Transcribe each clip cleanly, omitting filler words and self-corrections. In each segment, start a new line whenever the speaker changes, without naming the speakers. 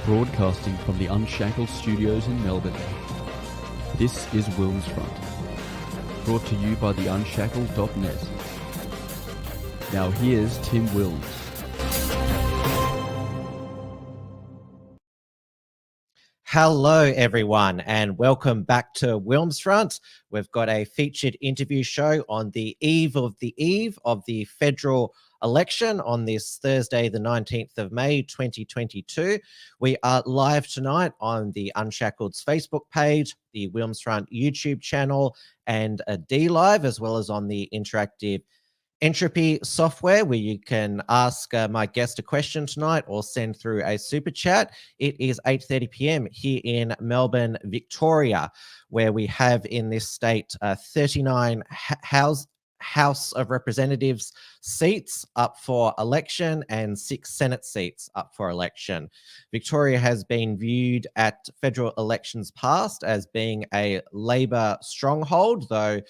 Broadcasting from the Unshackled Studios in Melbourne. This is WilmsFront, brought to you by the Unshackled.net. Now here's Tim Wilms.
Hello, everyone, and welcome back to WilmsFront. We've got a featured interview show on the eve of the federal election on this Thursday, the 19th of May, 2022. We are live tonight on the Unshackled's Facebook page, the WilmsFront YouTube channel, and a D-Live, as well as on the interactive Entropy software, where you can ask my guest a question tonight or send through a super chat. It is 8:30 p.m. here in Melbourne, Victoria, where we have in this state 39 House of Representatives seats up for election and 6 Senate seats up for election. Victoria has been viewed at federal elections past as being a Labor stronghold, though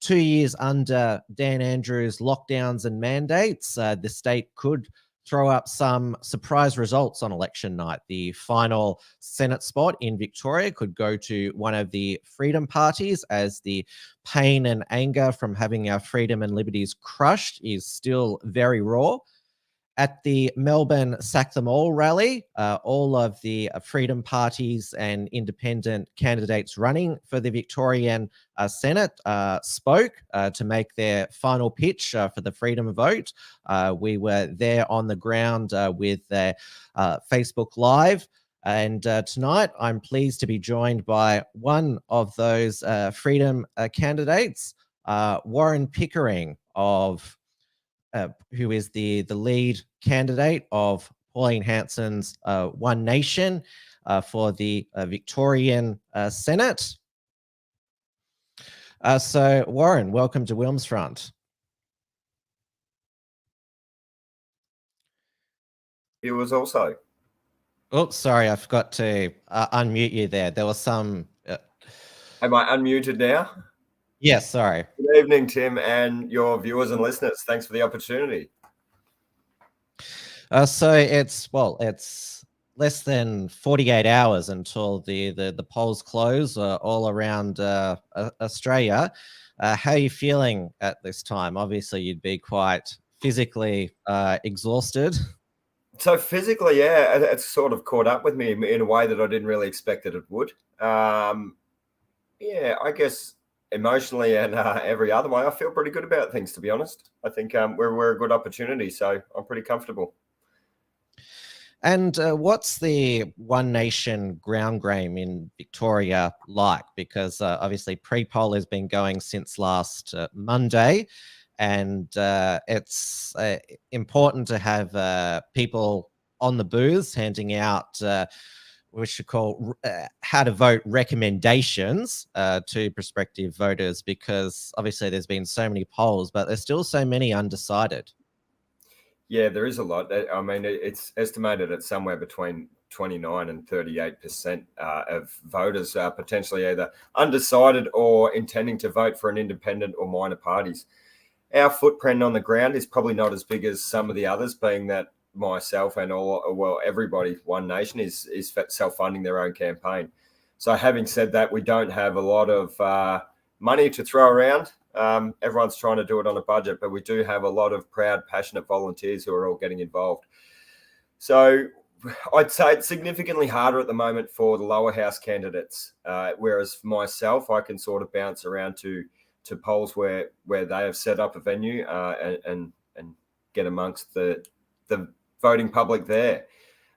2 years under Dan Andrews' lockdowns and mandates, the state could throw up some surprise results on election night. The final Senate spot in Victoria could go to one of the Freedom parties, as the pain and anger from having our freedom and liberties crushed is still very raw. At the Melbourne Sack Them All rally, all of the Freedom parties and independent candidates running for the Victorian Senate spoke to make their final pitch for the freedom vote. We were there on the ground with Facebook Live. And tonight, I'm pleased to be joined by one of those freedom candidates, Warren Pickering, who is the lead candidate of Pauline Hanson's One Nation for the Victorian Senate. So, Warren, welcome to WilmsFront.
It was also.
Oh, sorry, I forgot to unmute you there. There was some...
Am I unmuted now?
Yes, sorry.
Good evening, Tim, and your viewers and listeners. Thanks for the opportunity.
So it's less than 48 hours until the polls close all around Australia. How are you feeling at this time? Obviously, you'd be quite physically exhausted.
So physically, yeah, it's sort of caught up with me in a way that I didn't really expect that it would. Yeah, I guess emotionally and every other way, I feel pretty good about things, to be honest. I think we're a good opportunity, so I'm pretty comfortable.
And what's the One Nation ground game in Victoria like? Because obviously pre-poll has been going since last Monday, and it's important to have people on the booths handing out we should call how to vote recommendations to prospective voters, because obviously there's been so many polls, but there's still so many undecided.
Yeah, there is a lot. I mean, it's estimated at somewhere between 29 and 38% of voters are potentially either undecided or intending to vote for an independent or minor parties. Our footprint on the ground is probably not as big as some of the others, being that myself and everybody, One Nation, is self-funding their own campaign. So having said that, we don't have a lot of money to throw around. Everyone's trying to do it on a budget, but we do have a lot of proud, passionate volunteers who are all getting involved. So I'd say it's significantly harder at the moment for the lower house candidates, whereas for myself, I can sort of bounce around to polls where they have set up a venue and get amongst the voting public there.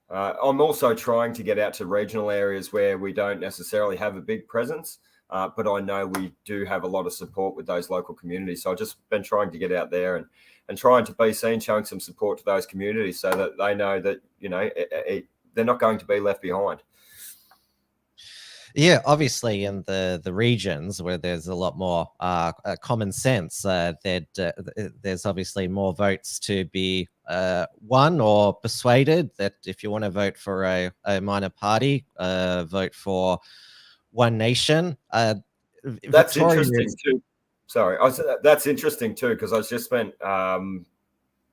I'm also trying to get out to regional areas where we don't necessarily have a big presence, but I know we do have a lot of support with those local communities. So I've just been trying to get out there and trying to be seen, showing some support to those communities so that they know that, you know, they're not going to be left behind.
Yeah, obviously in the regions where there's a lot more common sense, there's obviously more votes to be won or persuaded that if you want to vote for a minor party, vote for One Nation.
That's interesting too. Sorry, that's interesting too, because I just spent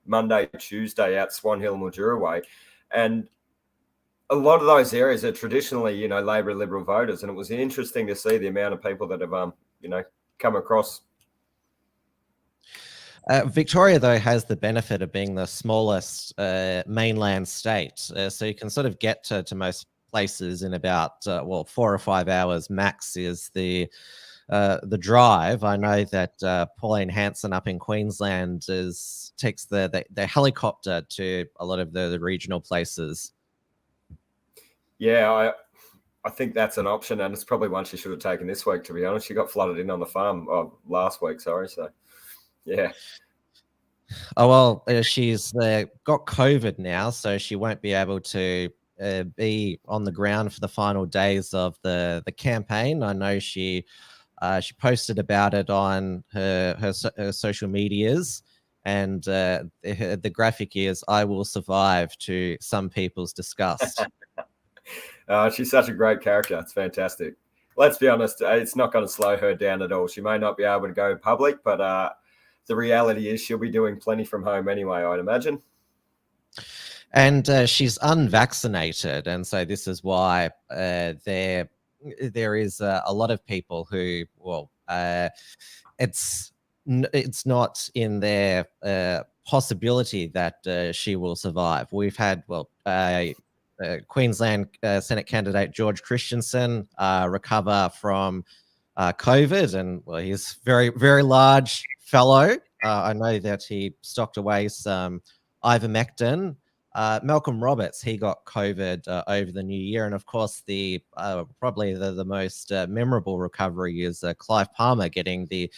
Monday, Tuesday out Swan Hill, Mildura way, and a lot of those areas are traditionally, Labor and Liberal voters, and it was interesting to see the amount of people that have, come across.
Victoria, though, has the benefit of being the smallest mainland state, so you can sort of get to most places in about 4 or 5 hours max is the drive. I know that Pauline Hanson up in Queensland takes the helicopter to a lot of the regional places.
Yeah, I think that's an option, and it's probably one she should have taken this week, to be honest. She got flooded in on the farm last week, sorry. So, yeah.
Oh, well, she's got COVID now, so she won't be able to be on the ground for the final days of the campaign. I know she posted about it on her social medias, and the graphic is "I will survive" to some people's disgust.
She's such a great character. It's fantastic. Let's be honest, it's not going to slow her down at all. She may not be able to go public, but the reality is she'll be doing plenty from home anyway, I'd imagine.
And she's unvaccinated, and so this is why there is a lot of people who, it's not in their possibility that she will survive. We've had Queensland Senate candidate George Christensen recover from COVID, and he's very, very large fellow. I know that he stocked away some ivermectin. Malcolm Roberts, he got COVID over the new year, and of course, probably the most memorable recovery is Clive Palmer getting the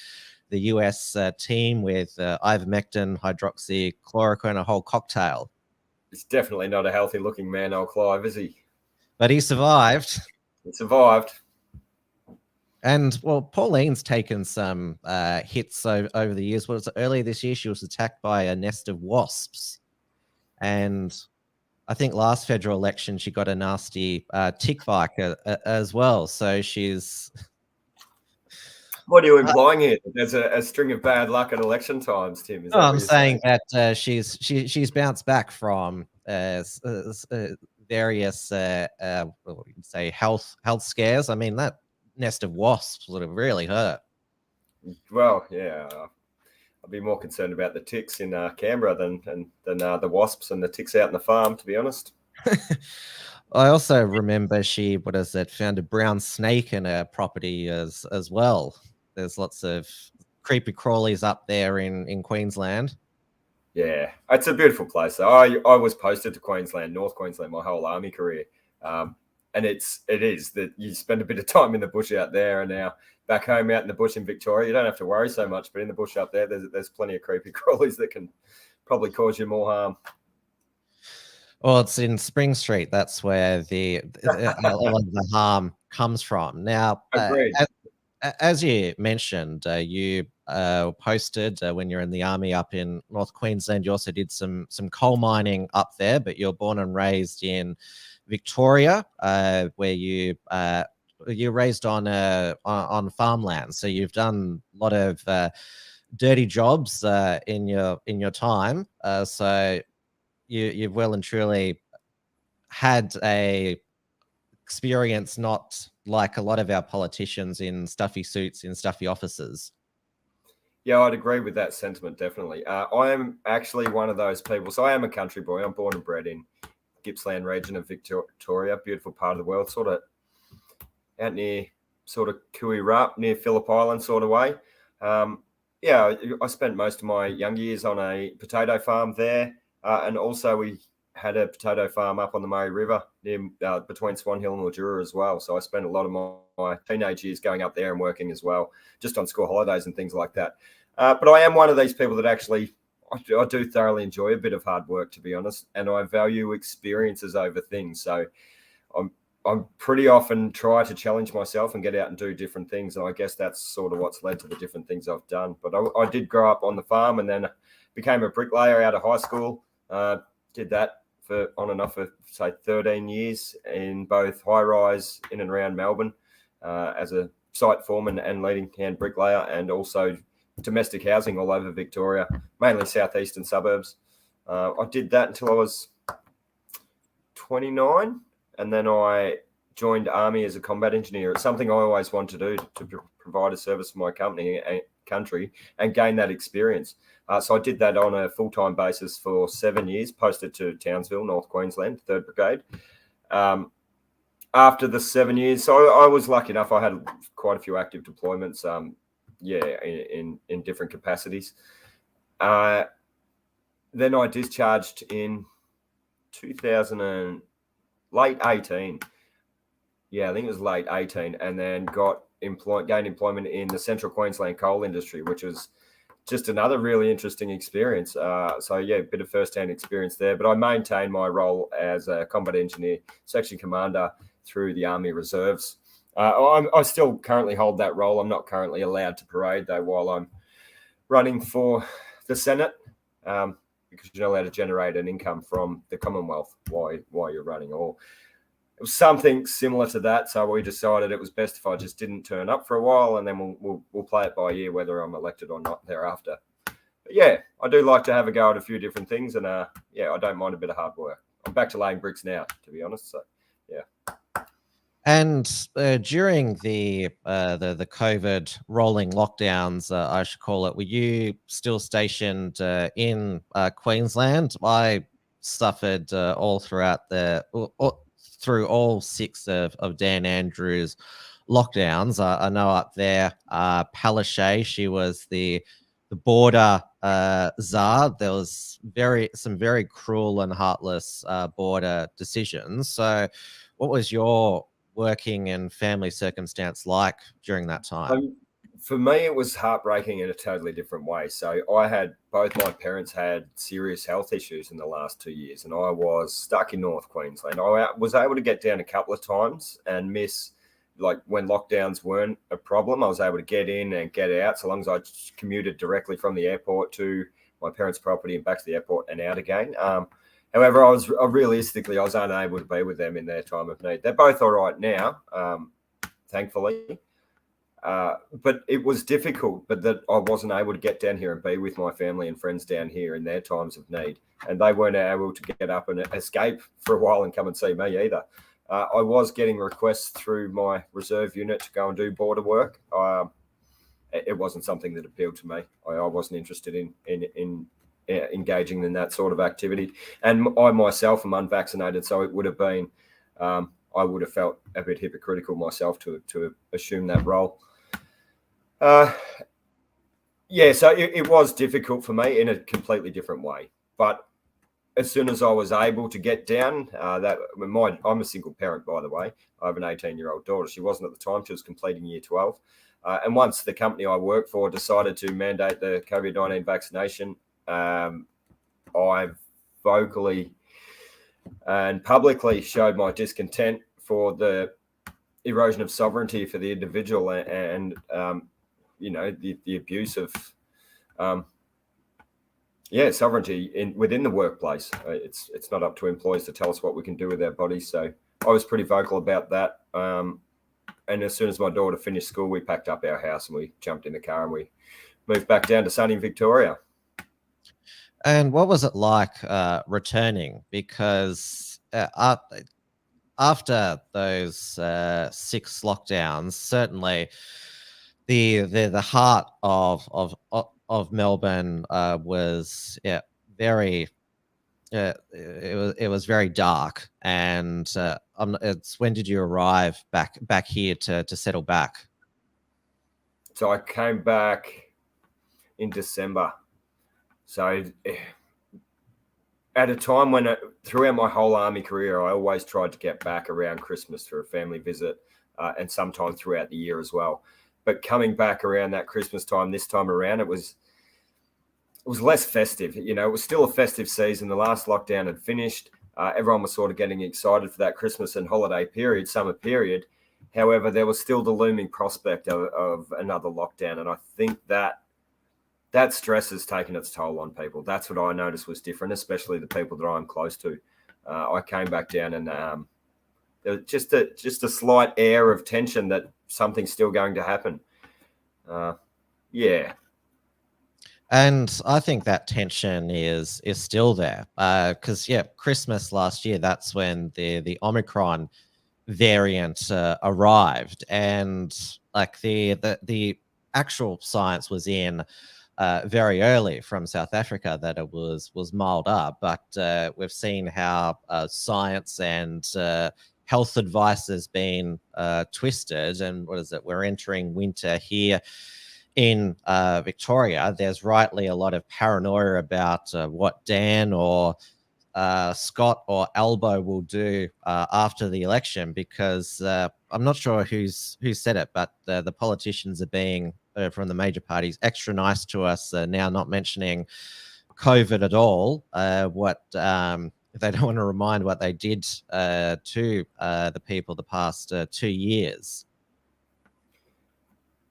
US team with ivermectin, hydroxychloroquine, a whole cocktail.
He's definitely not a healthy-looking man, old Clive, is he?
But he survived.
He survived.
And Pauline's taken some hits over the years. Earlier this year, she was attacked by a nest of wasps. And I think last federal election, she got a nasty tick bite as well. So she's...
What are you implying here? There's a string of bad luck at election times, Tim. Is that
I'm saying that she's bounced back from various health scares. I mean, that nest of wasps would have really hurt.
Well, yeah, I'd be more concerned about the ticks in Canberra than the wasps and the ticks out in the farm, to be honest.
I also remember she found a brown snake in her property as well. There's lots of creepy crawlies up there in Queensland.
Yeah, it's a beautiful place. So I was posted to Queensland, North Queensland, my whole army career. And it is that you spend a bit of time in the bush out there, and now back home out in the bush in Victoria, you don't have to worry so much. But in the bush up there, there's plenty of creepy crawlies that can probably cause you more harm.
Well, it's in Spring Street. That's where a lot of the harm comes from. Now, as you mentioned, you posted when you're in the army up in North Queensland. You also did some coal mining up there, but you're born and raised in Victoria, where you raised on farmland. So you've done a lot of dirty jobs in your time. So you've well and truly had a experience, not like a lot of our politicians in stuffy suits in stuffy offices.
Yeah, I'd agree with that sentiment, definitely. I am actually one of those people. So I am a country boy. I'm born and bred in Gippsland region of Victoria, beautiful part of the world, sort of out near sort of Kui Rup, near Phillip Island sort of way. Yeah, I spent most of my young years on a potato farm there. And also we had a potato farm up on the Murray River near between Swan Hill and Mildura as well. So I spent a lot of my teenage years going up there and working as well, just on school holidays and things like that. But I am one of these people that actually, I do thoroughly enjoy a bit of hard work, to be honest, and I value experiences over things. So I'm pretty often try to challenge myself and get out and do different things. And I guess that's sort of what's led to the different things I've done. But I did grow up on the farm and then became a bricklayer out of high school. Did that for on and off for say 13 years in both high rise in and around Melbourne as a site foreman and leading hand bricklayer, and also domestic housing all over Victoria, mainly southeastern suburbs. I did that until I was 29, and then I joined Army as a combat engineer. It's something I always wanted to do, to provide a service for my country and gain that experience. So I did that on a full-time basis for 7 years, posted to Townsville, North Queensland, 3rd Brigade. After the 7 years, so I was lucky enough. I had quite a few active deployments, in different capacities. Then I discharged in 2000 and late 18. Yeah, I think it was late 18, and then gained employment in the Central Queensland coal industry, which was just another really interesting experience. So yeah, a bit of first-hand experience there. But I maintained my role as a combat engineer, section commander through the Army Reserves. I still currently hold that role. I'm not currently allowed to parade though while I'm running for the Senate, because you're not allowed to generate an income from the Commonwealth while you're running. Or it was something similar to that. So we decided it was best if I just didn't turn up for a while, and then we'll play it by ear whether I'm elected or not thereafter. But yeah, I do like to have a go at a few different things, and yeah, I don't mind a bit of hard work. I'm back to laying bricks now, to be honest. So yeah.
And during the COVID rolling lockdowns, I should call it, were you still stationed in Queensland? I suffered all throughout through all 6 of Dan Andrews' lockdowns. I know up there, Palaszczuk, she was the border czar. There was some very cruel and heartless border decisions. So, what was your working and family circumstance like during that time?
For me, it was heartbreaking in a totally different way. So both my parents had serious health issues in the last 2 years, and I was stuck in North Queensland. I was able to get down a couple of times and miss, like when lockdowns weren't a problem, I was able to get in and get out so long as I commuted directly from the airport to my parents' property and back to the airport and out again. However, I was unable to be with them in their time of need. They're both all right now, thankfully. But it was difficult, but that I wasn't able to get down here and be with my family and friends down here in their times of need. And they weren't able to get up and escape for a while and come and see me either. I was getting requests through my reserve unit to go and do border work. It wasn't something that appealed to me. I wasn't interested in engaging in that sort of activity. And I myself am unvaccinated, so it would have been, I would have felt a bit hypocritical myself to assume that role. Yeah, so it was difficult for me in a completely different way. But as soon as I was able to get down, I'm a single parent, by the way. I have an 18-year-old daughter. She wasn't at the time. She was completing year 12. And once the company I work for decided to mandate the COVID-19 vaccination, I vocally and publicly showed my discontent for the erosion of sovereignty for the individual and the abuse of sovereignty within the workplace. It's not up to employees to tell us what we can do with our bodies. So I was pretty vocal about that. And as soon as my daughter finished school, we packed up our house and we jumped in the car and we moved back down to sunny Victoria.
And what was it like returning? Because after those 6 lockdowns, certainly the heart of Melbourne was very. It was very dark, and when did you arrive back here to settle back?
So I came back in December. So at a time when throughout my whole army career, I always tried to get back around Christmas for a family visit, and sometime throughout the year as well. But coming back around that Christmas time, this time around, it was less festive. It was still a festive season. The last lockdown had finished. Everyone was sort of getting excited for that Christmas and holiday period, summer period. However, there was still the looming prospect of another lockdown. And I think that stress has taken its toll on people. That's what I noticed was different, especially the people that I'm close to. I came back down and there was just a slight air of tension that something's still going to happen. Yeah.
And I think that tension is still there because Christmas last year, that's when the Omicron variant arrived, and like the actual science was in very early from South Africa that it was mulled up, but we've seen how science and health advice has been twisted, and what is it? We're entering winter here in Victoria. There's rightly a lot of paranoia about what Dan or Scott or Albo will do after the election, because I'm not sure who said it, but the politicians are being from the major parties extra nice to us now, not mentioning COVID at all. What they don't want to remind what they did to the people the past 2 years.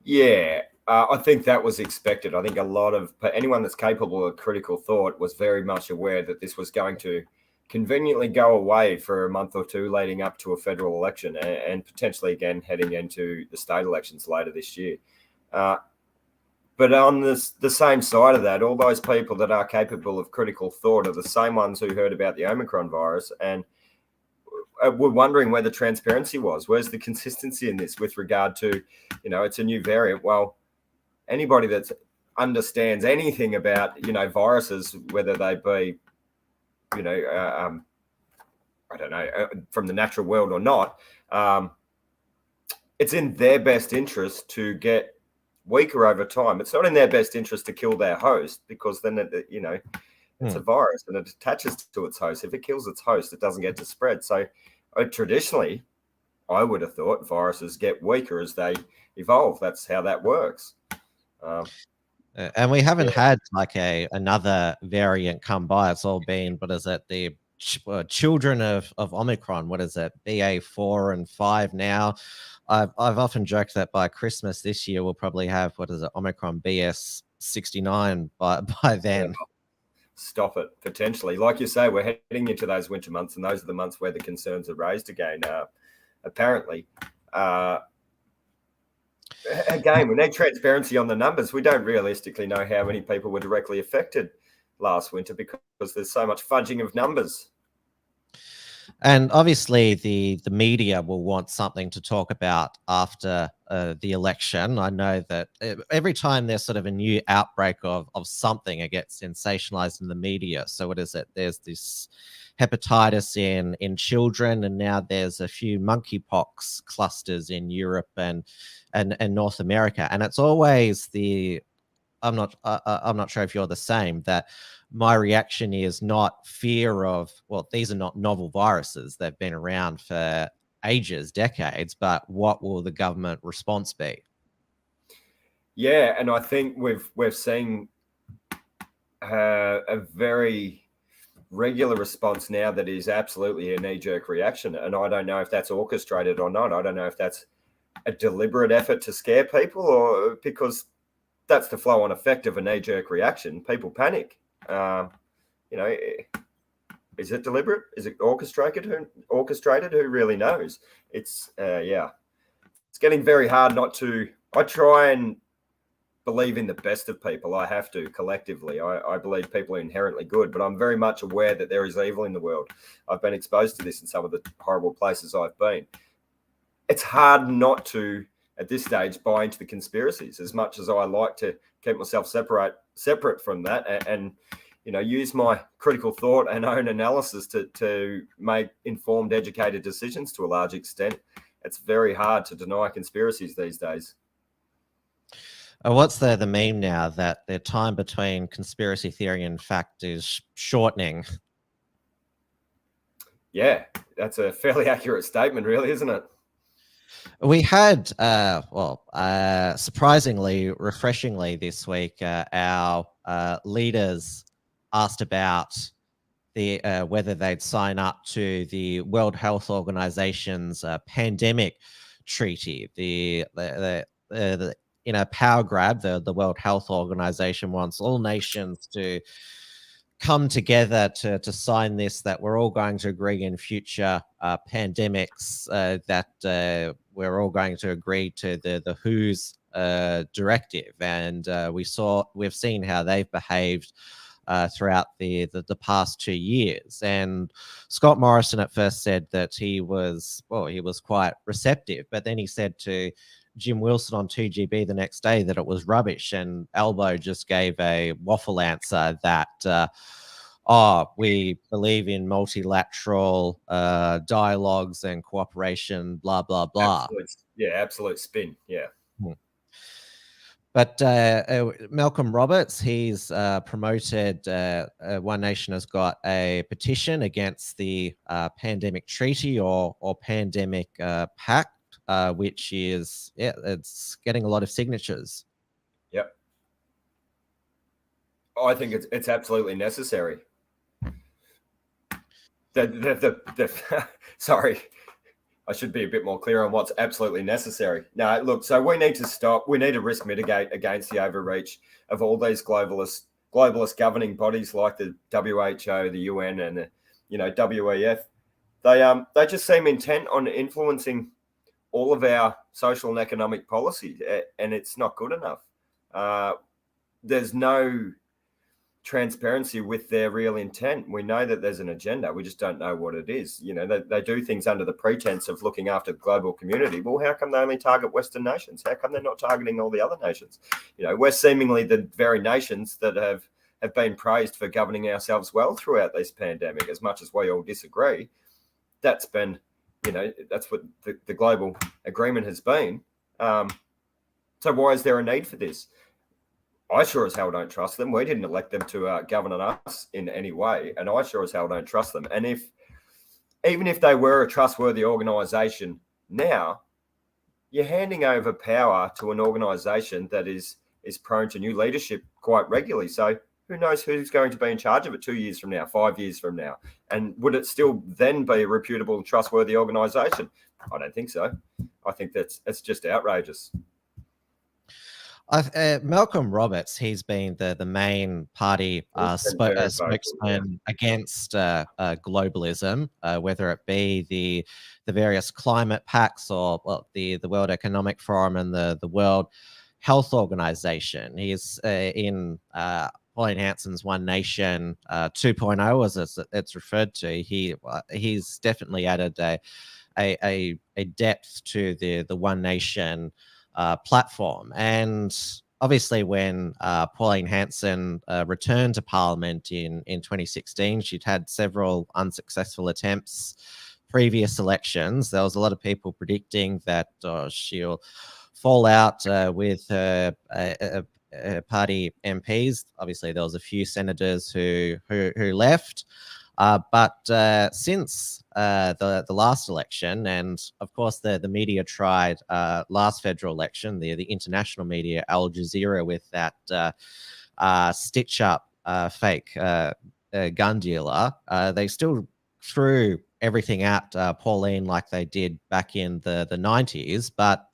Yeah, I think that was expected. I think a lot of anyone that's capable of critical thought was very much aware that this was going to conveniently go away for a month or two leading up to a federal election, and potentially again heading into the state elections later this year. But on the same side of that, all those people that are capable of critical thought are the same ones who heard about the Omicron virus and were wondering where the transparency was. Where's the consistency in this with regard to, it's a new variant. Well, anybody that understands anything about, viruses, whether they be, I don't know, from the natural world or not, it's in their best interest to get weaker over time. It's not in their best interest to kill their host, because then, it's a virus and it attaches to its host. If it kills its host, it doesn't get to spread. So traditionally, I would have thought viruses get weaker as they evolve. That's how that works.
And we haven't had like another variant come by. It's all been, what is it, the children of Omicron? What is it, BA4 and 5 now? I've often joked that by Christmas this year we'll probably have, what is it, Omicron BS69 by then.
Yeah. Stop it, potentially. Like you say, we're heading into those winter months, and those are the months where the concerns are raised again, apparently. Again, we need transparency on the numbers. We don't realistically know how many people were directly affected last winter because there's so much fudging of numbers.
And obviously the media will want something to talk about after the election. I know that every time there's sort of a new outbreak of something, it gets sensationalized in the media. So what is it? There's this hepatitis in children, and now there's a few monkeypox clusters in Europe and North America. And it's always I'm not sure if you're the same, that my reaction is not fear of, well, these are not novel viruses. They've been around for ages, decades, but what will the government response be?
Yeah, and I think we've seen a very regular response now that is absolutely a knee-jerk reaction. And I don't know if that's orchestrated or not. I don't know if that's a deliberate effort to scare people, or because that's the flow-on effect of a knee-jerk reaction. People panic. Is it deliberate? Is it orchestrated? Who really knows? It's it's getting very hard not to. I try and believe in the best of people. I have to collectively. I believe people are inherently good, but I'm very much aware that there is evil in the world. I've been exposed to this in some of the horrible places I've been. It's hard not to, at this stage, buy into the conspiracies, as much as I like to keep myself separate from that and use my critical thought and own analysis to make informed, educated decisions to a large extent. It's very hard to deny conspiracies these days.
What's the meme now, that the time between conspiracy theory and fact is shortening?
Yeah, that's a fairly accurate statement, really, isn't it?
We had, surprisingly, refreshingly this week, our leaders asked about whether they'd sign up to the World Health Organization's pandemic treaty. The power grab, the World Health Organization wants all nations to come together to sign this, that we're all going to agree in future pandemics, that we're all going to agree to the WHO's directive. And we've seen how they've behaved throughout the past 2 years. And Scott Morrison at first said that he was quite receptive, but then he said to Jim Wilson on 2GB the next day that it was rubbish, and Albo just gave a waffle answer that we believe in multilateral dialogues and cooperation, blah blah blah.
Absolute spin. Yeah.
But Malcolm Roberts, he's promoted, One Nation has got a petition against the pandemic treaty or pandemic pact, which is, it's getting a lot of signatures.
Yep. I think it's absolutely necessary. Sorry, I should be a bit more clear on what's absolutely necessary. No, look, so we need to stop. We need to risk mitigate against the overreach of all these globalist governing bodies like the WHO, the UN, and the, WEF. They just seem intent on influencing all of our social and economic policies, and it's not good enough. There's no transparency with their real intent. We know that there's an agenda. We just don't know what it is. They do things under the pretense of looking after the global community. Well, how come they only target Western nations? How come they're not targeting all the other nations? We're seemingly the very nations that have been praised for governing ourselves well throughout this pandemic, as much as we all disagree. That's been, that's what the global agreement has been. So why is there a need for this? I sure as hell don't trust them. We didn't elect them to govern us in any way, and I sure as hell don't trust them. And even if they were a trustworthy organisation now, you're handing over power to an organisation that is prone to new leadership quite regularly. So who knows who's going to be in charge of it 2 years from now, 5 years from now? And would it still then be a reputable and trustworthy organisation? I don't think so. I think that's just outrageous.
Malcolm Roberts, he's been the main party spokesman against globalism, whether it be the various climate pacts or the World Economic Forum and the World Health Organization. He's in Pauline Hanson's One Nation 2.0, as it's referred to. He's definitely added a depth to the One Nation platform. And obviously when Pauline Hanson returned to Parliament in 2016, she'd had several unsuccessful attempts previous elections. There was a lot of people predicting that she'll fall out with her party MPs. Obviously there was a few senators who left. But since the last election, and of course the media tried last federal election, the international media, Al Jazeera, with that stitch-up fake gun dealer, they still threw everything at Pauline like they did back in the 90s. But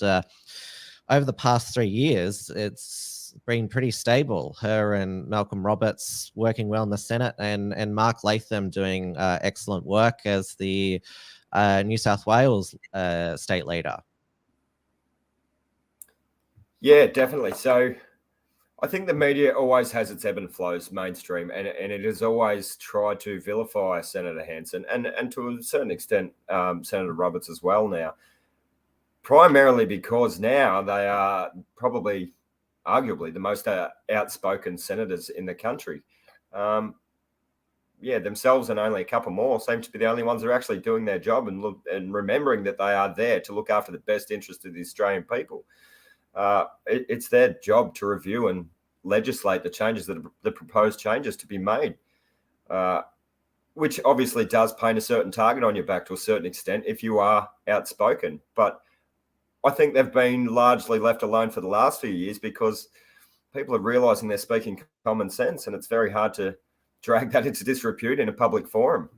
over the past 3 years, it's been pretty stable. Her and Malcolm Roberts working well in the Senate, and Mark Latham doing excellent work as the New South Wales state leader.
Yeah, definitely. So I think the media always has its ebb and flows, mainstream, and it has always tried to vilify Senator Hanson and to a certain extent Senator Roberts as well now, primarily because now they are probably arguably the most outspoken senators in the country. Themselves and only a couple more seem to be the only ones that are actually doing their job and remembering that they are there to look after the best interest of the Australian people. It's their job to review and legislate the proposed changes to be made, which obviously does paint a certain target on your back to a certain extent if you are outspoken. But I think they've been largely left alone for the last few years because people are realising they're speaking common sense, and it's very hard to drag that into disrepute in a public forum.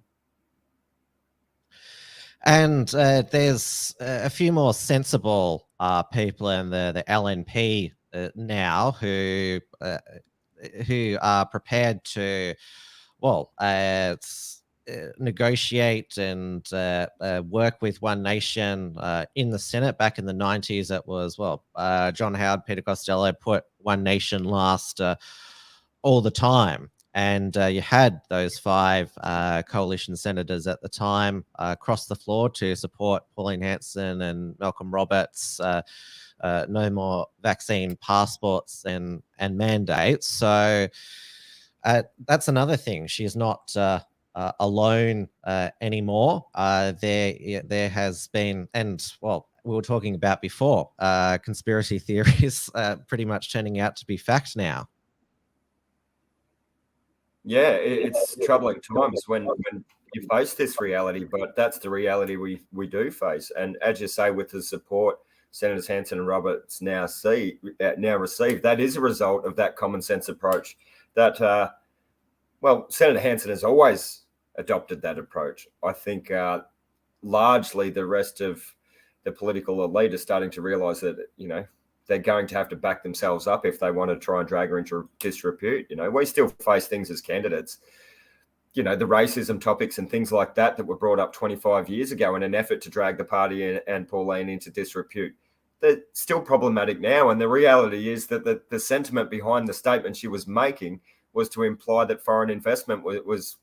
And there's a few more sensible people in the LNP now who are prepared to negotiate and work with One Nation in the Senate back in the 90s. It was, John Howard, Peter Costello put One Nation last all the time. And you had those 5 coalition senators at the time across the floor to support Pauline Hanson and Malcolm Roberts. No more vaccine passports and mandates. So that's another thing. She is not alone anymore. There has been, and we were talking about before, conspiracy theories pretty much turning out to be fact now.
Yeah, it's troubling times when you face this reality, but that's the reality we do face. And as you say, with the support Senators Hanson and Roberts now receive, that is a result of that common sense approach that, Senator Hanson has always adopted that approach. I think largely the rest of the political elite is starting to realise that, they're going to have to back themselves up if they want to try and drag her into disrepute. We still face things as candidates, the racism topics and things like that were brought up 25 years ago in an effort to drag the party and Pauline into disrepute. They're still problematic now. And the reality is that the sentiment behind the statement she was making was to imply that foreign investment was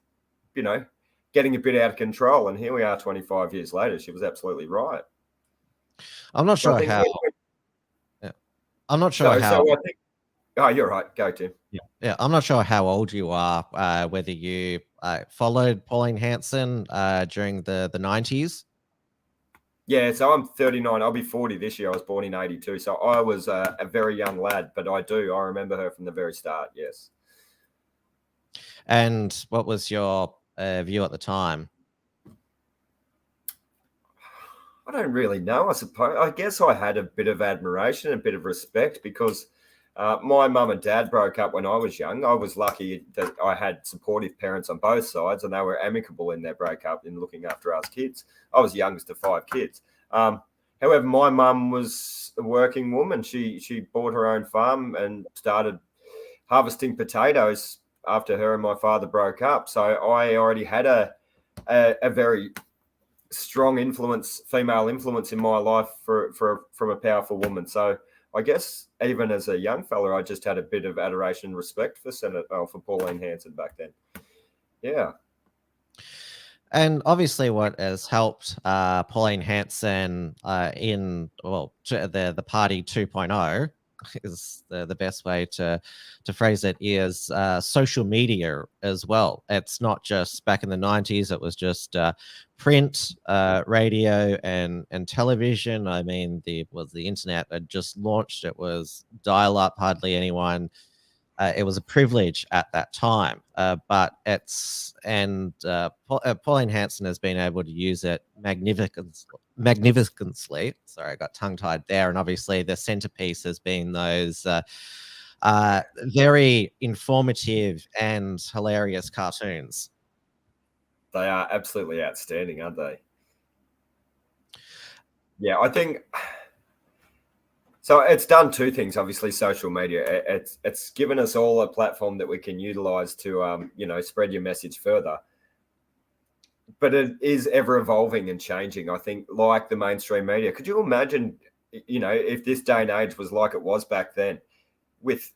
getting a bit out of control. And here we are 25 years later. She was absolutely right.
I'm not sure how. I'm not sure how.
So I think. Oh, you're right. Go, Tim.
Yeah. I'm not sure how old you are. Whether you followed Pauline Hanson during the 90s.
Yeah, so I'm 39. I'll be 40 this year. I was born in 82, so I was a very young lad. But I remember her from the very start. Yes.
And what was your view at the time?
I don't really know, I suppose. I guess I had a bit of admiration, a bit of respect, because my mum and dad broke up when I was young. I was lucky that I had supportive parents on both sides, and they were amicable in their breakup in looking after us kids. I was youngest of 5 kids. However, my mum was a working woman. She bought her own farm and started harvesting potatoes after her and my father broke up. So I already had a very strong female influence in my life from a powerful woman. So I guess even as a young fella, I just had a bit of adoration and respect for for Pauline Hanson back then. Yeah.
And obviously what has helped Pauline Hanson in the party 2.0 is the best way to phrase it is social media as well. It's not just back in the 90s, it was just print, radio and television. I mean, the internet had just launched. It was dial-up, hardly anyone. It was a privilege at that time, but Pauline Hanson has been able to use it magnificently. Sorry, I got tongue-tied there. And obviously the centerpiece has been those very informative and hilarious cartoons.
They are absolutely outstanding, aren't they? Yeah, I think... So it's done 2 things, obviously, social media. It's given us all a platform that we can utilize to, spread your message further. But it is ever evolving and changing, I think, like the mainstream media. Could you imagine, if this day and age was like it was back then, with,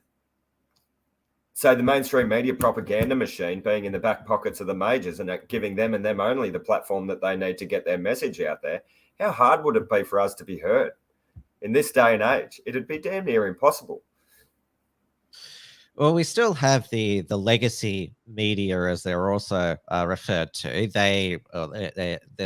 say, the mainstream media propaganda machine being in the back pockets of the majors and giving them and them only the platform that they need to get their message out there? How hard would it be for us to be heard? In this day and age, it'd be damn near impossible.
Well, we still have the legacy media, as they're also referred to. There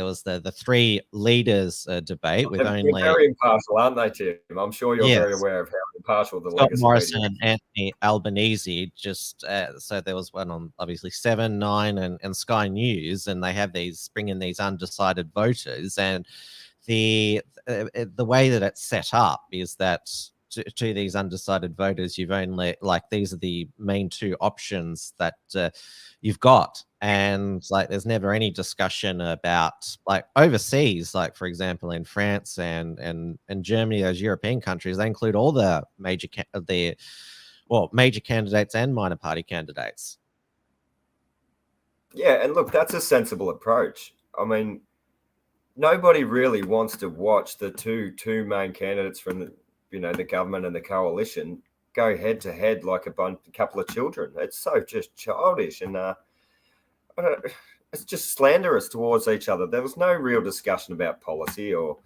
was the 3 leaders debate with
They're
only
very impartial, aren't they, Tim? I'm sure you're very aware of how impartial the
Scott
legacy
Morrison
media
and Anthony Albanese. Just so there was one on obviously 7, 9, and Sky News, and they have bring in these undecided voters, and the way that it's set up is that to these undecided voters, you've only these are the main 2 options that you've got, and there's never any discussion about overseas, for example in France and Germany, those European countries, they include all the major candidates and minor party candidates.
Yeah, and look, that's a sensible approach. I mean, nobody really wants to watch the two main candidates from the government and the coalition go head to head like a couple of children. It's so just childish, and it's just slanderous towards each other. There was no real discussion about policy, or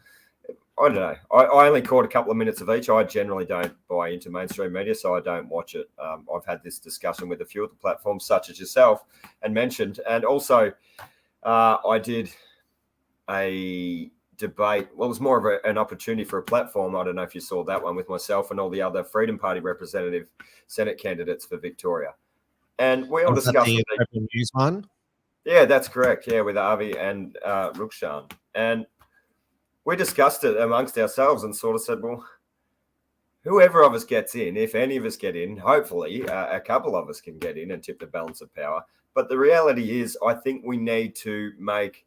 I don't know. I only caught a couple of minutes of each. I generally don't buy into mainstream media, so I don't watch it. I've had this discussion with a few of the platforms, such as yourself, and also I did a debate. Well, it was more of an opportunity for a platform. I don't know if you saw that one, with myself and all the other Freedom Party representative Senate candidates for Victoria, and we all discussed
the Rebel News one.
Yeah, that's correct. Yeah, with Avi and Rukshan, and we discussed it amongst ourselves and sort of said, well, whoever of us gets in, if any of us get in, hopefully a couple of us can get in and tip the balance of power. But the reality is, I think we need to make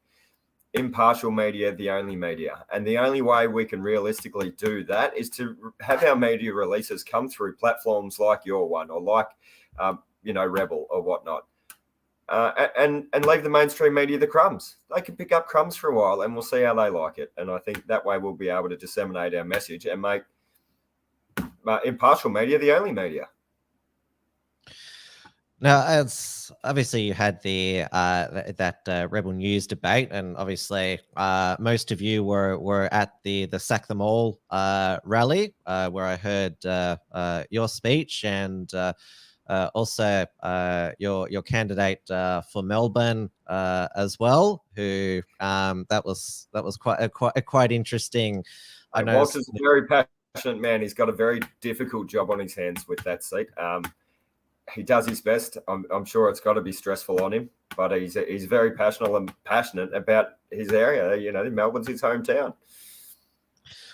impartial media the only media. And the only way we can realistically do that is to have our media releases come through platforms like your one, or like, Rebel or whatnot. And leave the mainstream media the crumbs. They can pick up crumbs for a while, and we'll see how they like it. And I think that way we'll be able to disseminate our message and make impartial media the only media.
Now, as obviously you had the Rebel News debate, and obviously most of you were at the Sack Them All rally, where I heard your speech, and also your candidate for Melbourne as well, who that was quite interesting. I know
Walter's a very passionate man. He's got a very difficult job on his hands with that seat. He does his best. I'm sure it's got to be stressful on him, but he's very passionate about his area. Melbourne's his hometown.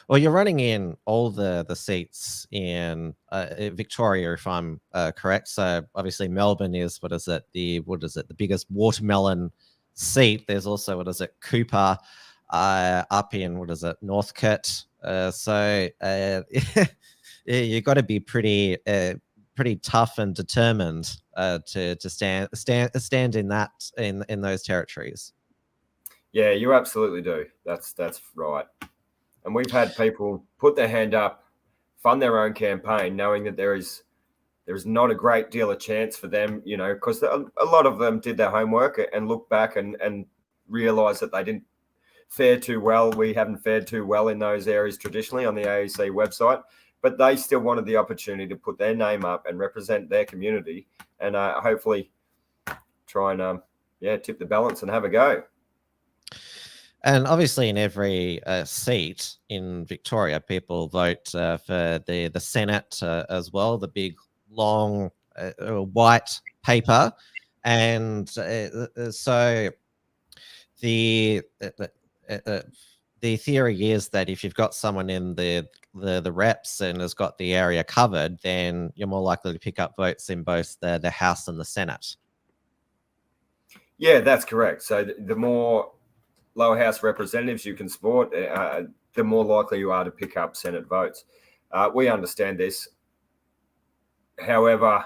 Well, you're running in all the seats in Victoria, if I'm correct. So obviously Melbourne is the biggest watermelon seat. There's also Cooper up in Northcote. So you got to be pretty tough and determined to stand in those territories.
Yeah, you absolutely do. That's right. And we've had people put their hand up, fund their own campaign, knowing that there is not a great deal of chance for them, because a lot of them did their homework and look back and realize that they didn't fare too well. We haven't fared too well in those areas traditionally on the AEC website, but they still wanted the opportunity to put their name up and represent their community, and hopefully try and tip the balance and have a go.
And obviously, in every seat in Victoria, people vote for the Senate as well, the big, long, white paper. And so the theory is that if you've got someone in the reps and has got the area covered, then you're more likely to pick up votes in both the House and the Senate.
Yeah, that's correct. So the more lower house representatives you can support, the more likely you are to pick up Senate votes. We understand this. However,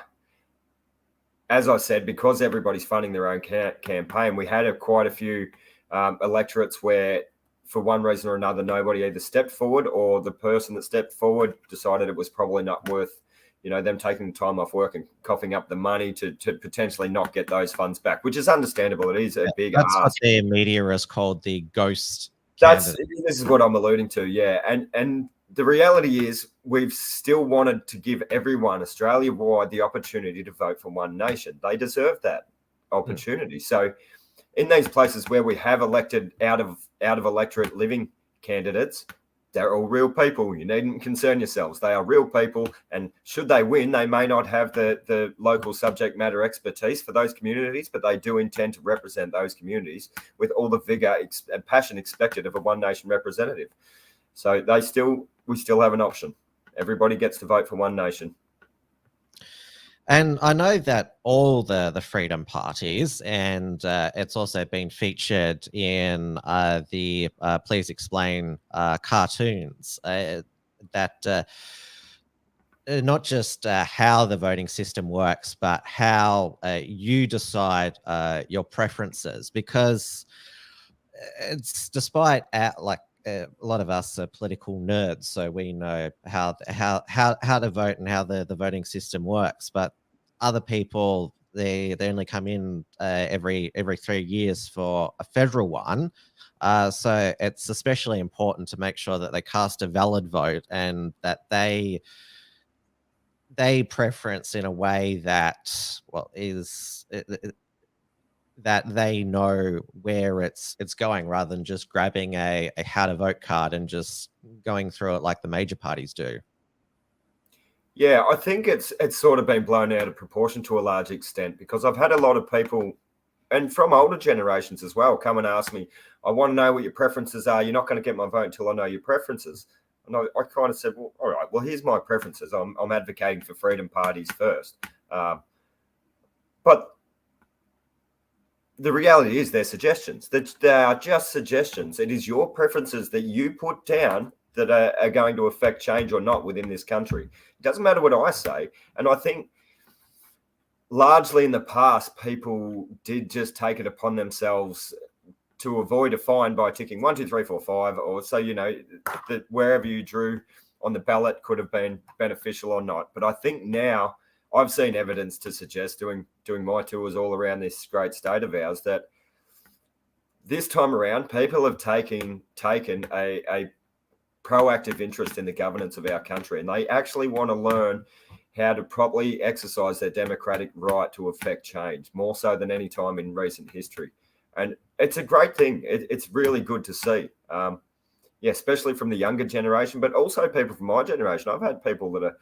as I said, because everybody's funding their own campaign, we had quite a few electorates where, for one reason or another, nobody either stepped forward, or the person that stepped forward decided it was probably not worth them taking the time off work and coughing up the money to potentially not get those funds back, which is understandable. It is a big ask.
That's what the media is called, the ghost
candidate. This is what I'm alluding to, yeah. And the reality is, we've still wanted to give everyone Australia-wide the opportunity to vote for one nation. They deserve that opportunity. So in these places where we have elected out of electorate living candidates, they're all real people. You needn't concern yourselves. They are real people, and should they win, they may not have the local subject matter expertise for those communities, but they do intend to represent those communities with all the vigor and passion expected of a One Nation representative. So we still have an option. Everybody gets to vote for One Nation.
And I know that all the freedom parties, and it's also been featured in the Please Explain cartoons, that not just how the voting system works, but how you decide your preferences, because it's despite a lot of us are political nerds, so we know how to vote and how the voting system works. But other people, they only come in every 3 years for a federal one. So it's especially important to make sure that they cast a valid vote and that they preference in a way that, well, is that they know where it's going, rather than just grabbing a how to vote card and just going through it like the major parties do.
Yeah, I think it's sort of been blown out of proportion to a large extent, because I've had a lot of people, and from older generations as well, come and ask me, I want to know what your preferences are. You're not going to get my vote until I know your preferences. And I kind of said, well, all right, well, here's my preferences. I'm advocating for freedom parties first. But the reality is they're suggestions. They are just suggestions. It is your preferences that you put down that are going to affect change or not within this country. It doesn't matter what I say. And I think largely in the past, people did just take it upon themselves to avoid a fine by ticking 1, 2, 3, 4, 5, or so, that wherever you drew on the ballot could have been beneficial or not. But I think now I've seen evidence to suggest, doing my tours all around this great state of ours, that this time around people have taken a proactive interest in the governance of our country, and they actually want to learn how to properly exercise their democratic right to affect change, more so than any time in recent history. And it's a great thing. It's really good to see. Especially from the younger generation, but also people from my generation. I've had people that are,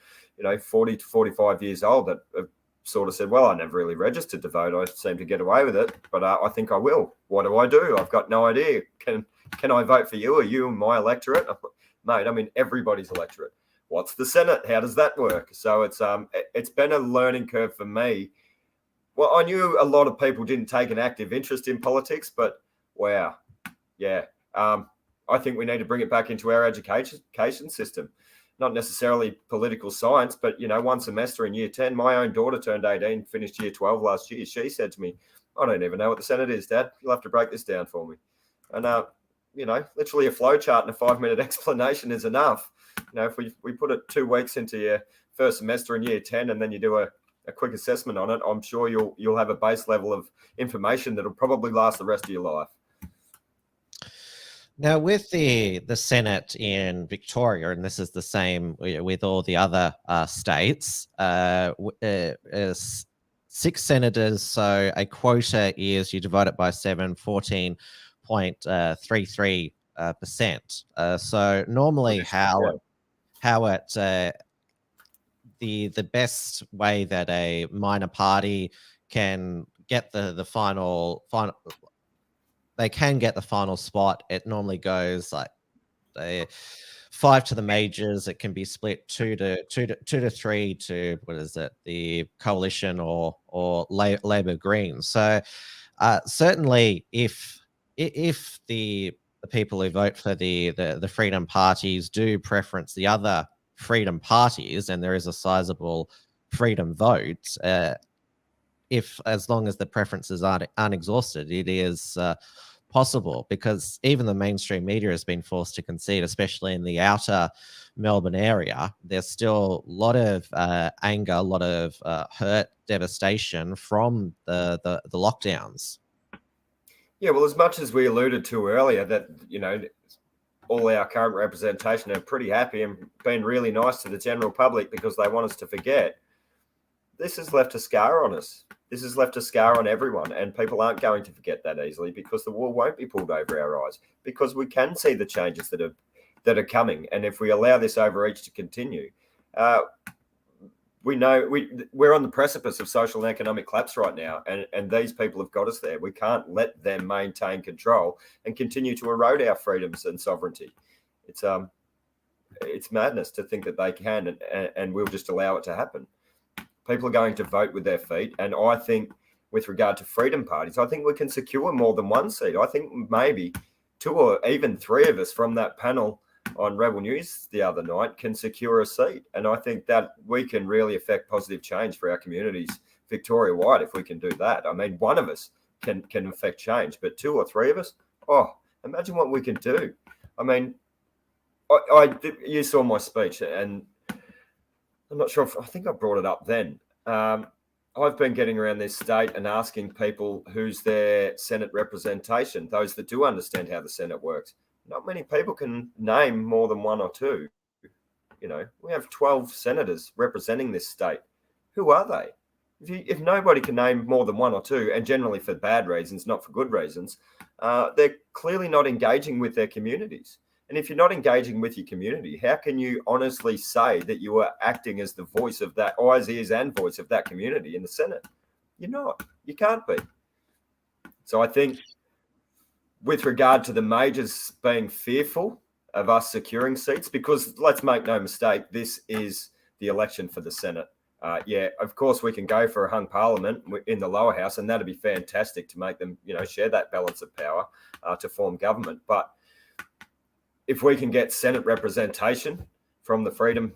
40 to 45 years old that have sort of said, well, I never really registered to vote. I seem to get away with it, but I think I will. What do I do? I've got no idea. Can I vote for you? Are you my electorate? Mate, I mean, everybody's electorate. What's the Senate? How does that work? So it's been a learning curve for me. Well, I knew a lot of people didn't take an active interest in politics, but wow. Yeah. I think we need to bring it back into our education system, not necessarily political science, but, 1 semester in year 10. My own daughter turned 18, finished year 12 last year. She said to me, I don't even know what the Senate is, Dad. You'll have to break this down for me. And, literally a flow chart and a 5-minute explanation is enough. If we put it 2 weeks into your first semester in year 10 and then you do a quick assessment on it, I'm sure you'll have a base level of information that'll probably last the rest of your life.
Now, with the Senate in Victoria, and this is the same with all the other states, 6 senators, so a quota is you divide it by 7, 14.33%. So normally how the best way that a minor party can get the final they can get the final spot. It normally goes like 5 to the majors. It can be split 2 to 3 to, what is it, the coalition or Labor Greens. So certainly, if the people who vote for the Freedom parties do preference the other Freedom parties, and there is a sizable Freedom vote, as long as the preferences aren't exhausted, it is possible, because even the mainstream media has been forced to concede, especially in the outer Melbourne area. There's still a lot of anger, a lot of hurt, devastation from the lockdowns.
Yeah, well, as much as we alluded to earlier that, all our current representation are pretty happy and been really nice to the general public because they want us to forget, this has left a scar on us. This has left a scar on everyone, and people aren't going to forget that easily, because the wool won't be pulled over our eyes, because we can see the changes that are coming. And if we allow this overreach to continue, we know we're on the precipice of social and economic collapse right now, and these people have got us there. We can't let them maintain control and continue to erode our freedoms and sovereignty. It's madness to think that they can, and we'll just allow it to happen. People are going to vote with their feet. And I think with regard to Freedom parties, I think we can secure more than 1 seat. I think maybe 2 or even 3 of us from that panel on Rebel News the other night can secure a seat. And I think that we can really affect positive change for our communities Victoria-wide if we can do that. I mean, one of us can affect change, but 2 or 3 of us, imagine what we can do. I mean, you saw my speech, and I'm not sure I think I brought it up then. I've been getting around this state and asking people who's their Senate representation, those that do understand how the Senate works. Not many people can name more than 1 or 2. We have 12 senators representing this state. Who are they? If nobody can name more than 1 or 2, and generally for bad reasons, not for good reasons, they're clearly not engaging with their communities. And if you're not engaging with your community, how can you honestly say that you are acting as the voice of that, eyes, ears, and voice of that community in the Senate? You're not. You can't be. So I think with regard to the majors being fearful of us securing seats, because let's make no mistake, this is the election for the Senate. Of course, we can go for a hung parliament in the lower house, and that'd be fantastic to make them, share that balance of power to form government. But if we can get Senate representation from the freedom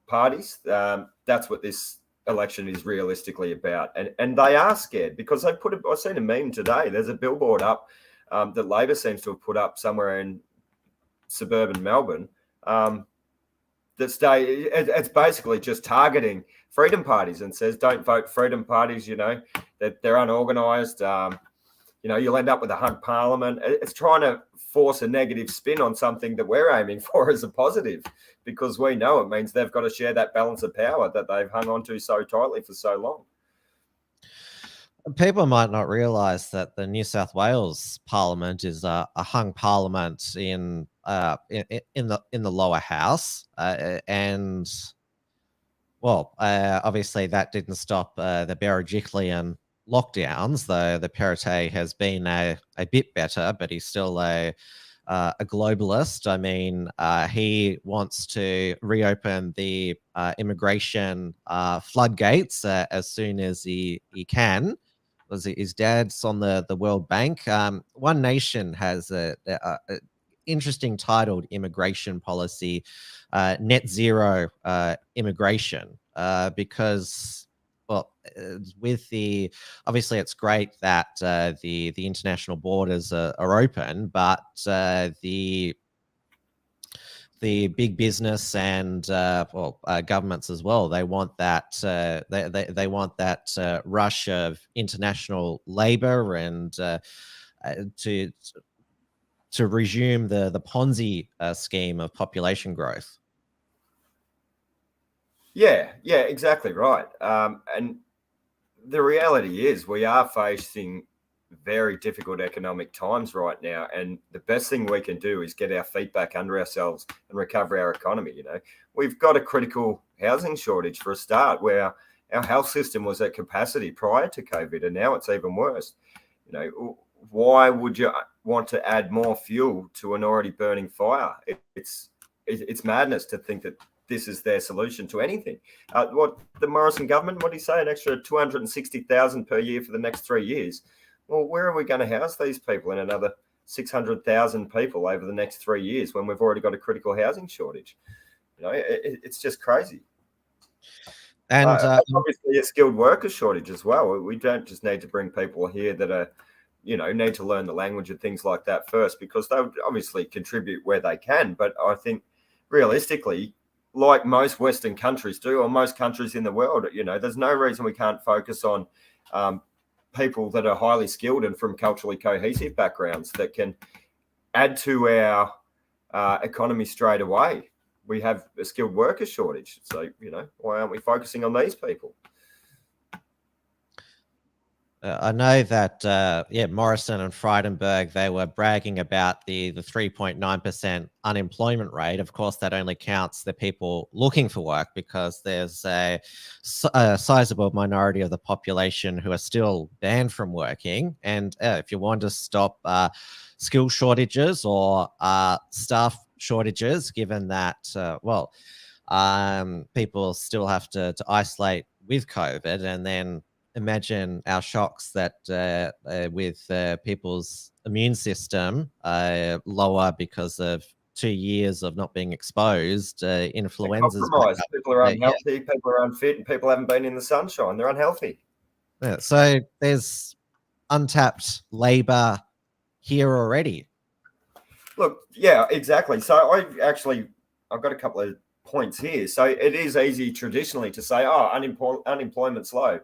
parties, that's what this election is realistically about. And they are scared because I've seen a meme today. There's a billboard up that Labor seems to have put up somewhere in suburban Melbourne. It's basically just targeting freedom parties and says, don't vote freedom parties, that they're unorganised. You'll end up with a hung parliament. It's trying to force a negative spin on something that we're aiming for as a positive, because we know it means they've got to share that balance of power that they've hung on to so tightly for so long.
People might not realise that the New South Wales Parliament is a hung parliament in the lower house, and obviously that didn't stop the Berejiklian lockdowns, though the Perrottet has been a bit better, but he's still a globalist. I mean, he wants to reopen the immigration floodgates as soon as he can. His dad's on the World Bank. One Nation has a interesting titled immigration policy, net zero immigration, because obviously it's great that the international borders are open, but the big business and governments as well, they want that they want that rush of international labor and to resume the Ponzi scheme of population growth.
Yeah, exactly right. And the reality is we are facing very difficult economic times right now, and the best thing we can do is get our feet back under ourselves and recover our economy. We've got a critical housing shortage for a start, where our health system was at capacity prior to COVID, and now it's even worse. Why would you want to add more fuel to an already burning fire? It's madness to think that this is their solution to anything. What the Morrison government, what do you say, an extra 260,000 per year for the next 3 years? Well, where are we going to house these people in another 600,000 people over the next 3 years when we've already got a critical housing shortage? It's just crazy. And obviously a skilled worker shortage as well. We don't just need to bring people here that are, need to learn the language and things like that first, because they would obviously contribute where they can. But I think realistically, like most Western countries do, or most countries in the world, there's no reason we can't focus on people that are highly skilled and from culturally cohesive backgrounds that can add to our economy straight away. We have a skilled worker shortage. So, why aren't we focusing on these people?
I know that, Morrison and Frydenberg, they were bragging about the 3.9% unemployment rate. Of course, that only counts the people looking for work, because there's a sizable minority of the population who are still banned from working. And if you want to stop skill shortages or staff shortages, given that, people still have to isolate with COVID, and then imagine our shocks that with people's immune system lower because of 2 years of not being exposed. Influenza's
compromised. People are unhealthy,
yeah.
people are unfit, and people haven't been in the sunshine. They're unhealthy.
Yeah, so there's untapped labor here already.
Look, yeah, exactly. So I've got a couple of points here. So it is easy traditionally to say, oh, unemployment's low.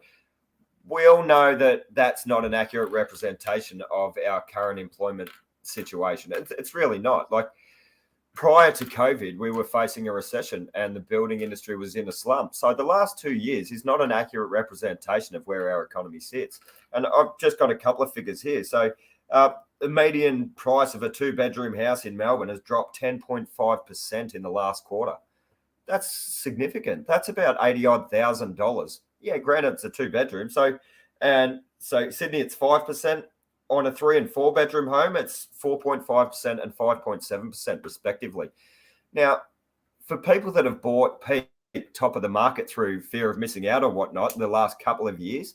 We all know that that's not an accurate representation of our current employment situation. It's really not. Like, prior to COVID, we were facing a recession and the building industry was in a slump. So the last 2 years is not an accurate representation of where our economy sits. And I've just got a couple of figures here. So the median price of a 2-bedroom house in Melbourne has dropped 10.5% in the last quarter. That's significant. That's about $80,000. Yeah, granted, it's a 2-bedroom. So Sydney, it's 5%. On a 3 and 4 bedroom home, it's 4.5% and 5.7% respectively. Now, for people that have bought peak top of the market through fear of missing out or whatnot in the last couple of years,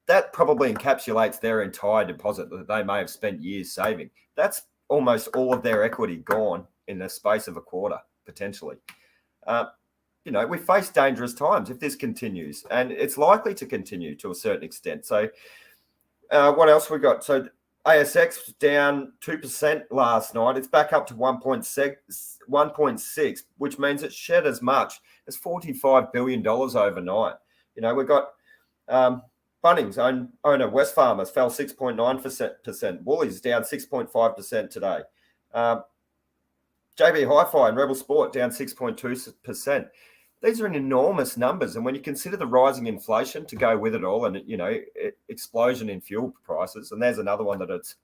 that probably encapsulates their entire deposit that they may have spent years saving. That's almost all of their equity gone in the space of a quarter, potentially. We face dangerous times if this continues, and it's likely to continue to a certain extent. So what else we got? So ASX was down 2% last night. It's back up to 1.6, which means it shed as much as $45 billion overnight. We've got Bunnings owner Wesfarmers fell 6.9%. Woolies down 6.5% today. JB Hi-Fi and Rebel Sport down 6.2%. These are enormous numbers, and when you consider the rising inflation to go with it all, and explosion in fuel prices, and there's another one that it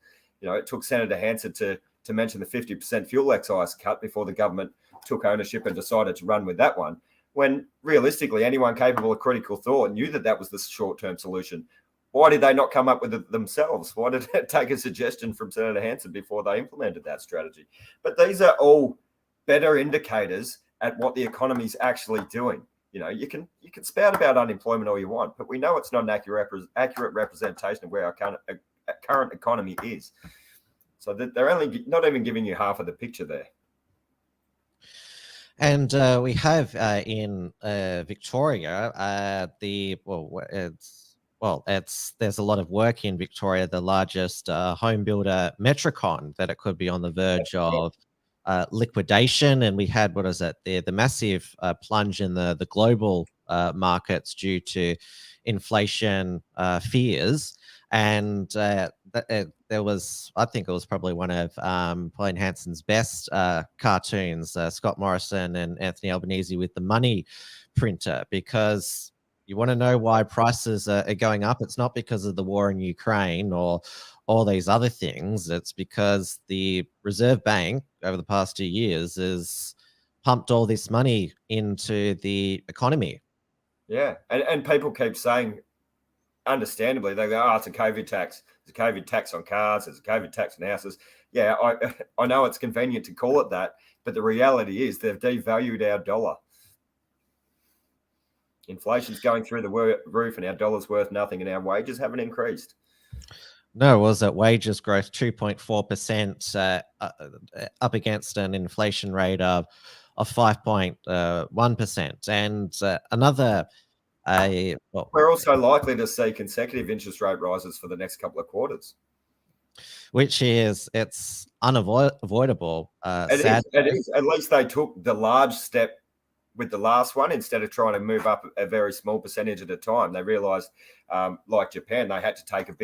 took Senator Hanson to mention the 50% fuel excise cut before the government took ownership and decided to run with that one. When realistically, anyone capable of critical thought knew that was the short-term solution. Why did they not come up with it themselves? Why did it take a suggestion from Senator Hanson before they implemented that strategy? But these are all better indicators at what the economy's actually doing. You can spout about unemployment all you want, but we know it's not an accurate representation of where our current economy is. So they're only not even giving you half of the picture there.
And we have in Victoria there's a lot of work in Victoria, the largest home builder Metricon, that it could be on the verge of liquidation. And we had, the massive plunge in the global markets due to inflation fears. And there was, I think it was probably one of Pauline Hanson's best cartoons, Scott Morrison and Anthony Albanese with the money printer, because you want to know why prices are going up. It's not because of the war in Ukraine or all these other things. It's because the Reserve Bank over the past 2 years has pumped all this money into the economy.
Yeah, and people keep saying, understandably, they go, oh, it's a COVID tax. There's a COVID tax on cars. There's a COVID tax on houses. Yeah, I know it's convenient to call it that, but the reality is they've devalued our dollar. Inflation's going through the roof and our dollar's worth nothing and our wages haven't increased.
No, was that wages growth 2.4% up against an inflation rate of 5.1%. And another...
we're also likely to see consecutive interest rate rises for the next couple of quarters.
It's unavoidable.
It is. At least they took the large step with the last one instead of trying to move up a very small percentage at a time. They realized, like Japan, they had to take a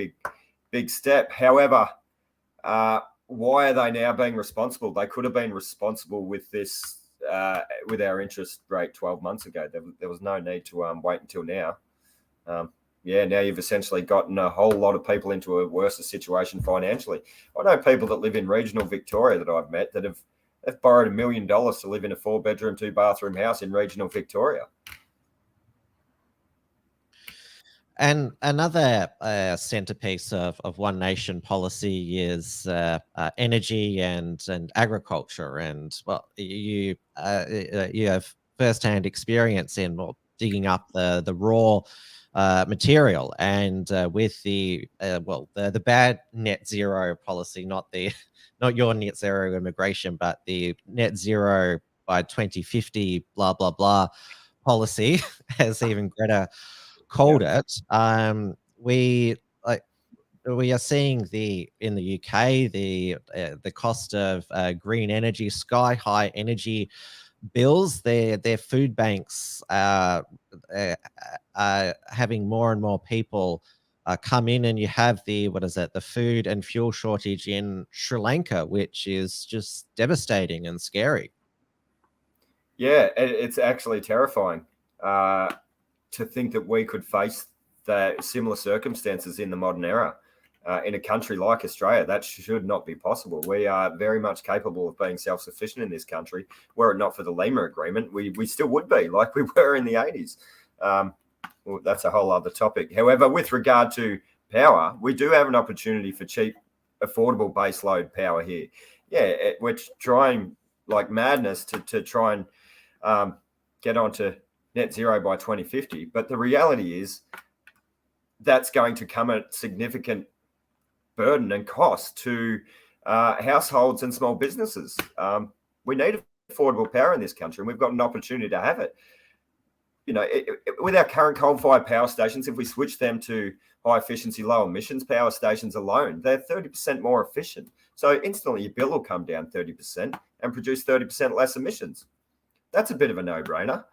big step. However, why are they now being responsible? They could have been responsible with this, with our interest rate 12 months ago. There was no need to wait until now. Now you've essentially gotten a whole lot of people into a worse situation financially. I know people that live in regional Victoria that I've met that have borrowed $1 million to live in a 4-bedroom, 2-bathroom house in regional Victoria.
And another centerpiece of One Nation policy is energy and agriculture. And you have firsthand experience in digging up the raw material. And with the bad net zero policy, not your net zero immigration, but the net zero by 2050 blah blah blah policy, as even Greta called it. We are seeing in the UK the cost of green energy, sky high energy bills. Their food banks are having more and more people come in, and you have the food and fuel shortage in Sri Lanka, which is just devastating and scary.
Yeah, it's actually terrifying to think that we could face the similar circumstances in the modern era. In a country like Australia, that should not be possible. We are very much capable of being self-sufficient in this country. Were it not for the Lima Agreement, we still would be like we were in the 80s. Well, that's a whole other topic. However, with regard to power, we do have an opportunity for cheap, affordable baseload power here. Yeah, we're trying like madness to try and get onto net zero by 2050. But the reality is that's going to come at significant burden and cost to households and small businesses. We need affordable power in this country, and we've got an opportunity to have it. With our current coal-fired power stations, if we switch them to high-efficiency, low-emissions power stations alone, they're 30% more efficient. So instantly your bill will come down 30% and produce 30% less emissions. That's a bit of a no-brainer.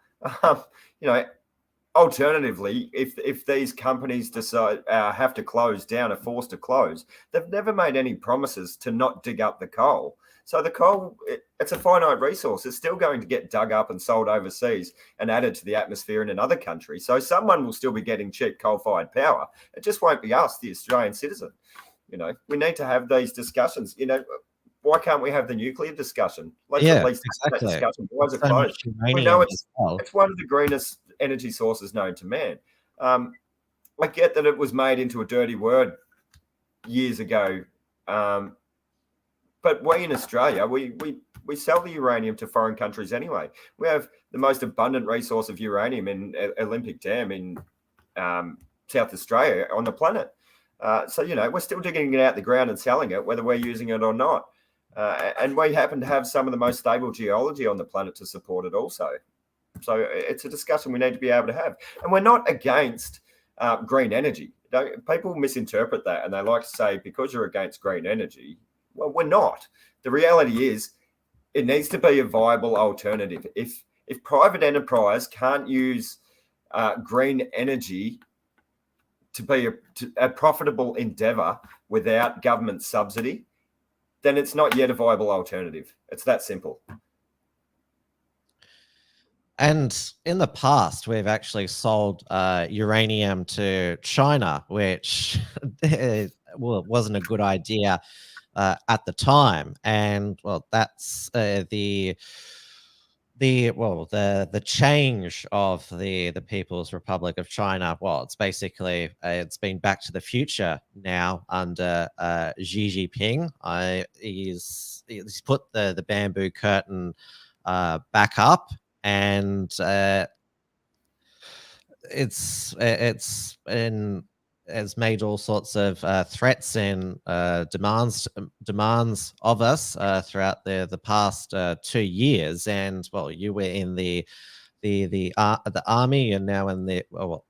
Alternatively, if these companies decide have to close down, are forced to close, they've never made any promises to not dig up the coal. So the coal, it's a finite resource. It's still going to get dug up and sold overseas and added to the atmosphere in another country. So someone will still be getting cheap coal-fired power. It just won't be us, the Australian citizen. We need to have these discussions. Why can't we have the nuclear discussion? Let's at least have that discussion. Why is it closed? We know it's one of the greenest energy sources known to man. I get that it was made into a dirty word years ago, but we in Australia, we sell the uranium to foreign countries anyway. We have the most abundant resource of uranium in Olympic Dam in South Australia on the planet. So we're still digging it out the ground and selling it, whether we're using it or not. And we happen to have some of the most stable geology on the planet to support it also. So it's a discussion we need to be able to have. And we're not against green energy. People misinterpret that, and they like to say, because you're against green energy, well, we're not. The reality is it needs to be a viable alternative. If private enterprise can't use green energy to be a profitable endeavour without government subsidy, then it's not yet a viable alternative. It's that simple.
And in the past, we've actually sold uranium to China, which wasn't a good idea at the time. And that's the change of the People's Republic of China. Well, it's basically it's been back to the future now under Xi Jinping. He's put the bamboo curtain back up. And it's made all sorts of threats and demands of us throughout the past 2 years. And you were in the army, and now in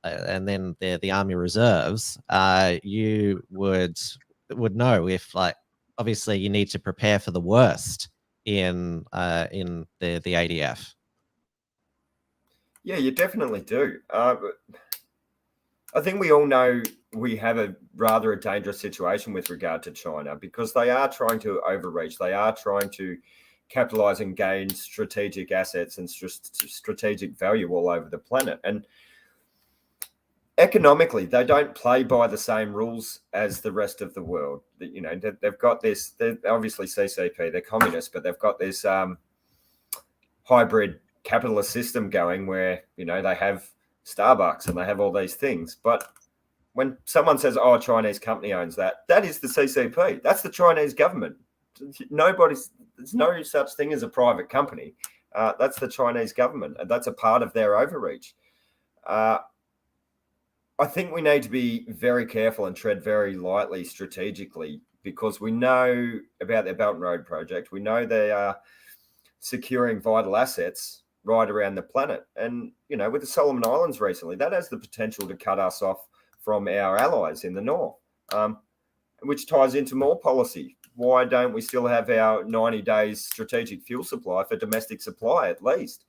and then the army reserves. You would know if obviously you need to prepare for the worst in the ADF.
Yeah, you definitely do. I think we all know we have a dangerous situation with regard to China, because they are trying to overreach. They are trying to capitalize and gain strategic assets and strategic value all over the planet. And economically, they don't play by the same rules as the rest of the world. They've got this, they're obviously CCP, they're communists, but they've got this hybrid capitalist system going where they have Starbucks and they have all these things. But when someone says, a Chinese company owns that is the CCP. That's the Chinese government. There's no such thing as a private company. That's the Chinese government, and that's a part of their overreach. I think we need to be very careful and tread very lightly strategically, because we know about their Belt and Road project. We know they are securing vital assets right around the planet. And, with the Solomon Islands recently, that has the potential to cut us off from our allies in the north, which ties into more policy. Why don't we still have our 90 days strategic fuel supply for domestic supply at least?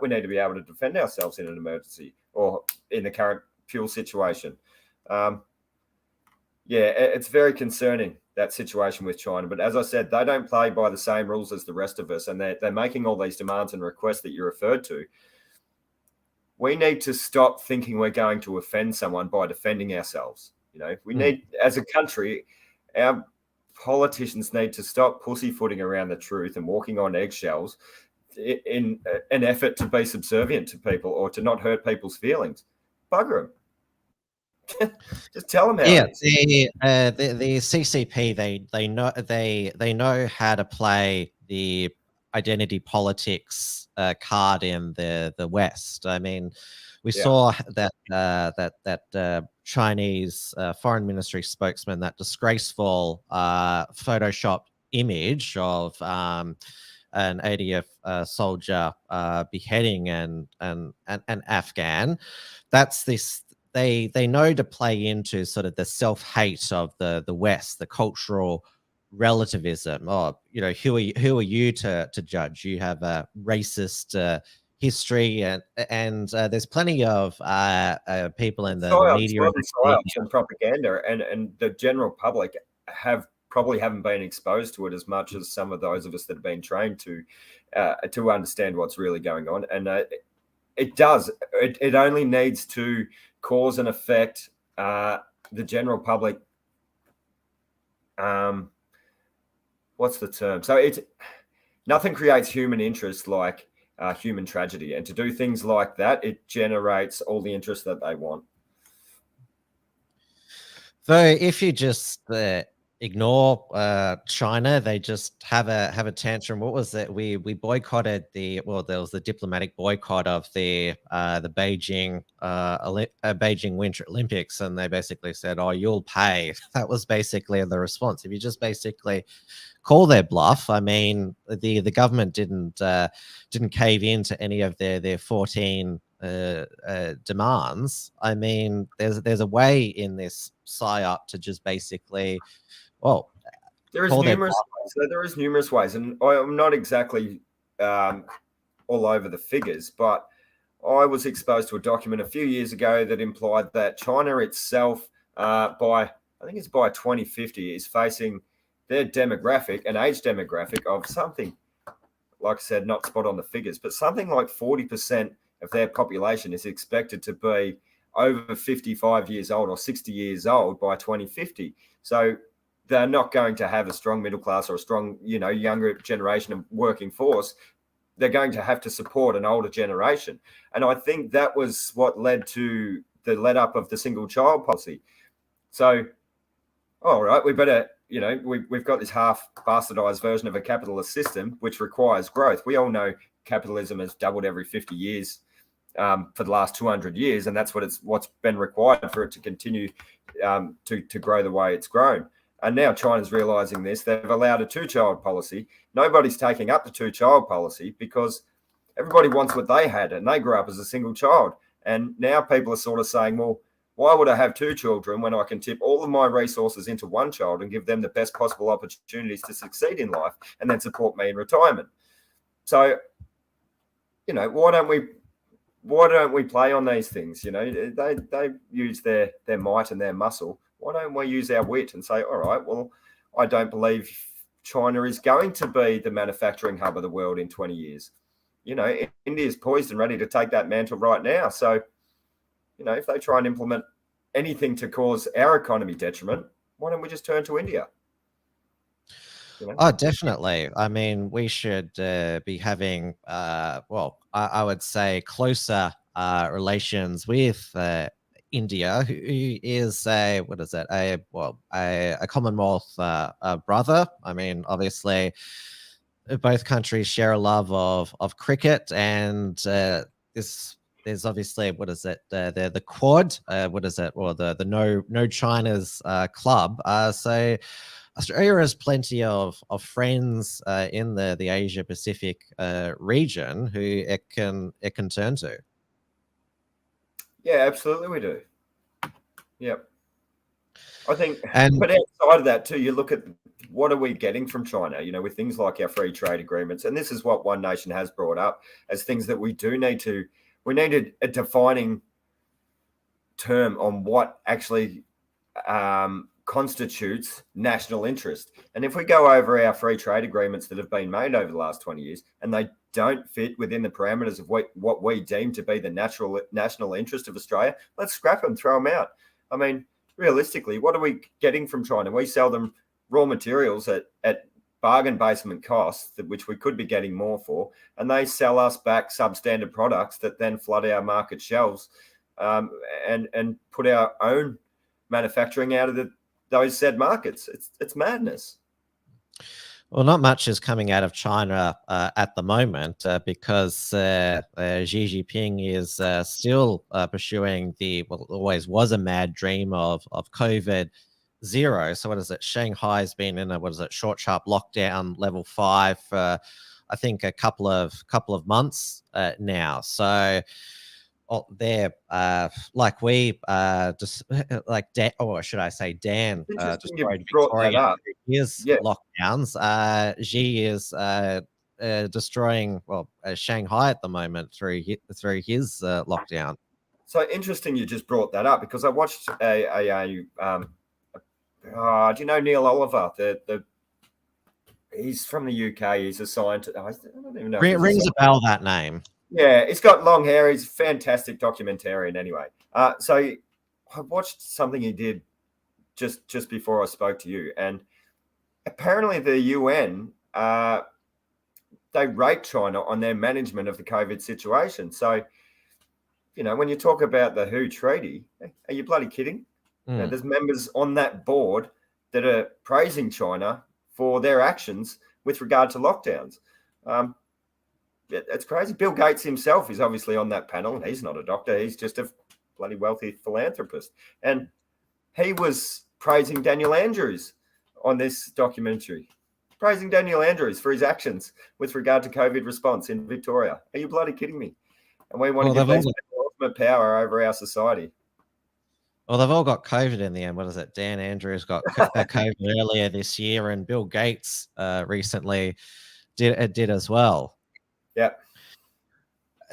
We need to be able to defend ourselves in an emergency or in the current fuel situation. It's very concerning, that situation with China. But as I said, they don't play by the same rules as the rest of us, and they're making all these demands and requests that you referred to. We need to stop thinking we're going to offend someone by defending ourselves. We need, as a country, our politicians need to stop pussyfooting around the truth and walking on eggshells in an effort to be subservient to people or to not hurt people's feelings. Bugger them. Just tell them how.
Yeah, the CCP, they know how to play the identity politics card in the West. I mean, we saw that Chinese foreign ministry spokesman, that disgraceful Photoshop image of an ADF soldier beheading an Afghan. That's this. They know to play into sort of the self-hate of the West, the cultural relativism. Oh, who are you to judge? You have a racist history, and there's plenty of people in the media
and propaganda, and the general public probably haven't been exposed to it as much as some of those of us that have been trained to understand what's really going on. And it only needs to cause and affect the general public. What's the term? So nothing creates human interest like human tragedy, and to do things like that, it generates all the interest that they want.
So if you just ignore China, they just have a tantrum. What was it? We boycotted there was the diplomatic boycott of the Beijing Beijing Winter Olympics, and they basically said, "Oh, you'll pay." That was basically the response. If you just basically call their bluff, I mean, the government didn't cave into any of their 14 demands. I mean, there's a way in this psyop to just basically. Well,
there is numerous ways, and I'm not exactly all over the figures, but I was exposed to a document a few years ago that implied that China itself, by 2050, is facing their demographic and age demographic of something, like I said, not spot on the figures, but something like 40% of their population is expected to be over 55 years old or 60 years old by 2050. So they're not going to have a strong middle class or a strong, younger generation of working force. They're going to have to support an older generation. And I think that was what led to the let up of the single child policy. So, all right, we better, we've got this half bastardized version of a capitalist system, which requires growth. We all know capitalism has doubled every 50 years for the last 200 years. And that's what's been required for it to continue to grow the way it's grown. And now China's realizing this. They've allowed a two-child policy. Nobody's taking up the two-child policy because everybody wants what they had, and they grew up as a single child. And now people are sort of saying, well, why would I have two children when I can tip all of my resources into one child and give them the best possible opportunities to succeed in life and then support me in retirement? So, why don't we play on these things? They use their might and their muscle. Why don't we use our wit and say, all right, well, I don't believe China is going to be the manufacturing hub of the world in 20 years. India is poised and ready to take that mantle right now. So, if they try and implement anything to cause our economy detriment, why don't we just turn to India?
Oh, definitely. I mean, we should be having, I would say, closer relations with India, who is a Commonwealth brother. I mean, obviously, both countries share a love of cricket, and this there's obviously the Quad, or the No China's club. So Australia has plenty of friends in the Asia Pacific region who it can turn to.
Yeah, absolutely, we do. Yep. I think,
And
but outside of that too, you look at what are we getting from China, with things like our free trade agreements. And this is what One Nation has brought up as things that we need a defining term on what actually constitutes national interest. And if we go over our free trade agreements that have been made over the last 20 years and they don't fit within the parameters of what we deem to be the national interest of Australia, let's scrap them, throw them out. I mean, realistically, what are we getting from China? We sell them raw materials at bargain basement costs, which we could be getting more for, and they sell us back substandard products that then flood our market shelves and put our own manufacturing out of those said markets. It's madness.
Well, not much is coming out of China at the moment because Xi Jinping is still pursuing always was a mad dream of COVID zero. So what is it? Shanghai has been in a short, sharp lockdown level 5 for I think a couple of months now. So they're like we just like Dan, or should I say Dan destroyed Victoria. His lockdowns. Xi is destroying Shanghai at the moment through his lockdown.
So interesting you just brought that up because I watched do you know Neil Oliver? He's from the UK. He's a scientist. I don't even know.
Rings a bell, that name.
Yeah, he's got long hair. He's a fantastic documentarian anyway. So I watched something he did just before I spoke to you. And apparently the UN, they rate China on their management of the COVID situation. So, when you talk about the WHO treaty, are you bloody kidding? There's members on that board that are praising China for their actions with regard to lockdowns. It's crazy. Bill Gates himself is obviously on that panel. He's not a doctor. He's just a bloody wealthy philanthropist. And he was praising Daniel Andrews on this documentary, praising Daniel Andrews for his actions with regard to COVID response in Victoria. Are you bloody kidding me? And we want to give these people ultimate power over our society.
Well, they've all got COVID in the end. What is it? Dan Andrews got COVID earlier this year, and Bill Gates recently did as well.
Yeah.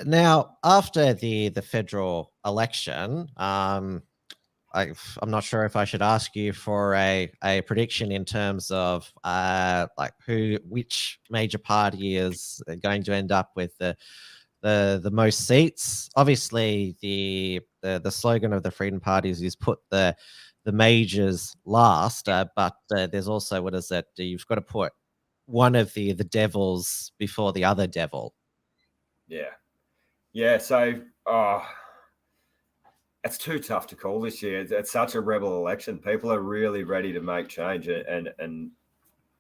Now, after the federal election, I'm not sure if I should ask you for a prediction in terms of which major party is going to end up with the most seats. Obviously, the slogan of the Freedom Parties is put the majors last, but there's also you've got to put one of the devils before the other devil.
Yeah. So it's too tough to call this year. It's such a rebel election. People are really ready to make change and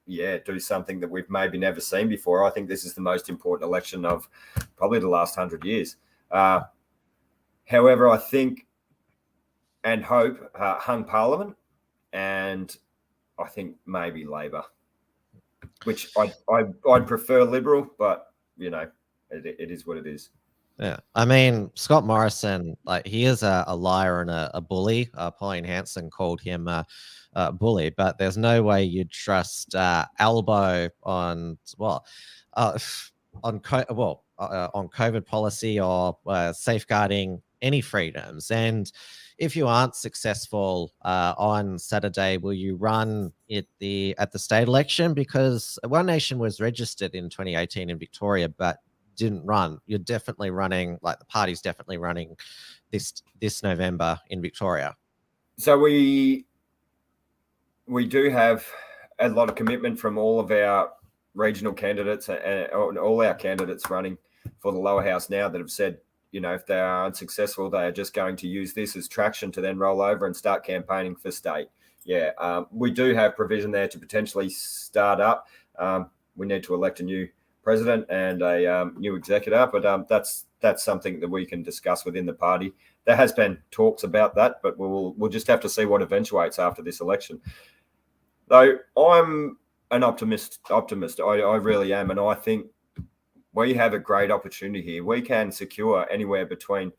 do something that we've maybe never seen before. I think this is the most important election of probably the last 100 years. However, I think and hope hung Parliament, and I think maybe Labor, which I'd prefer Liberal, but it is what it is.
Yeah, I mean, Scott Morrison, he is a liar and a bully. Pauline Hanson called him a bully, but there's no way you'd trust Albo on COVID policy or safeguarding any freedoms. And if you aren't successful on Saturday, will you run at the state election? Because One Nation was registered in 2018 in Victoria, but didn't run. You're definitely running, the party's definitely running this November in Victoria.
So we do have a lot of commitment from all of our regional candidates and all our candidates running for the lower house now that have said, if they are unsuccessful, they are just going to use this as traction to then roll over and start campaigning for state. Yeah, we do have provision there to potentially start up. We need to elect a new president and a new executive, but that's something that we can discuss within the party. There has been talks about that, but we'll just have to see what eventuates after this election. Though I'm an optimist. I really am, and I think we have a great opportunity here. We can secure anywhere between,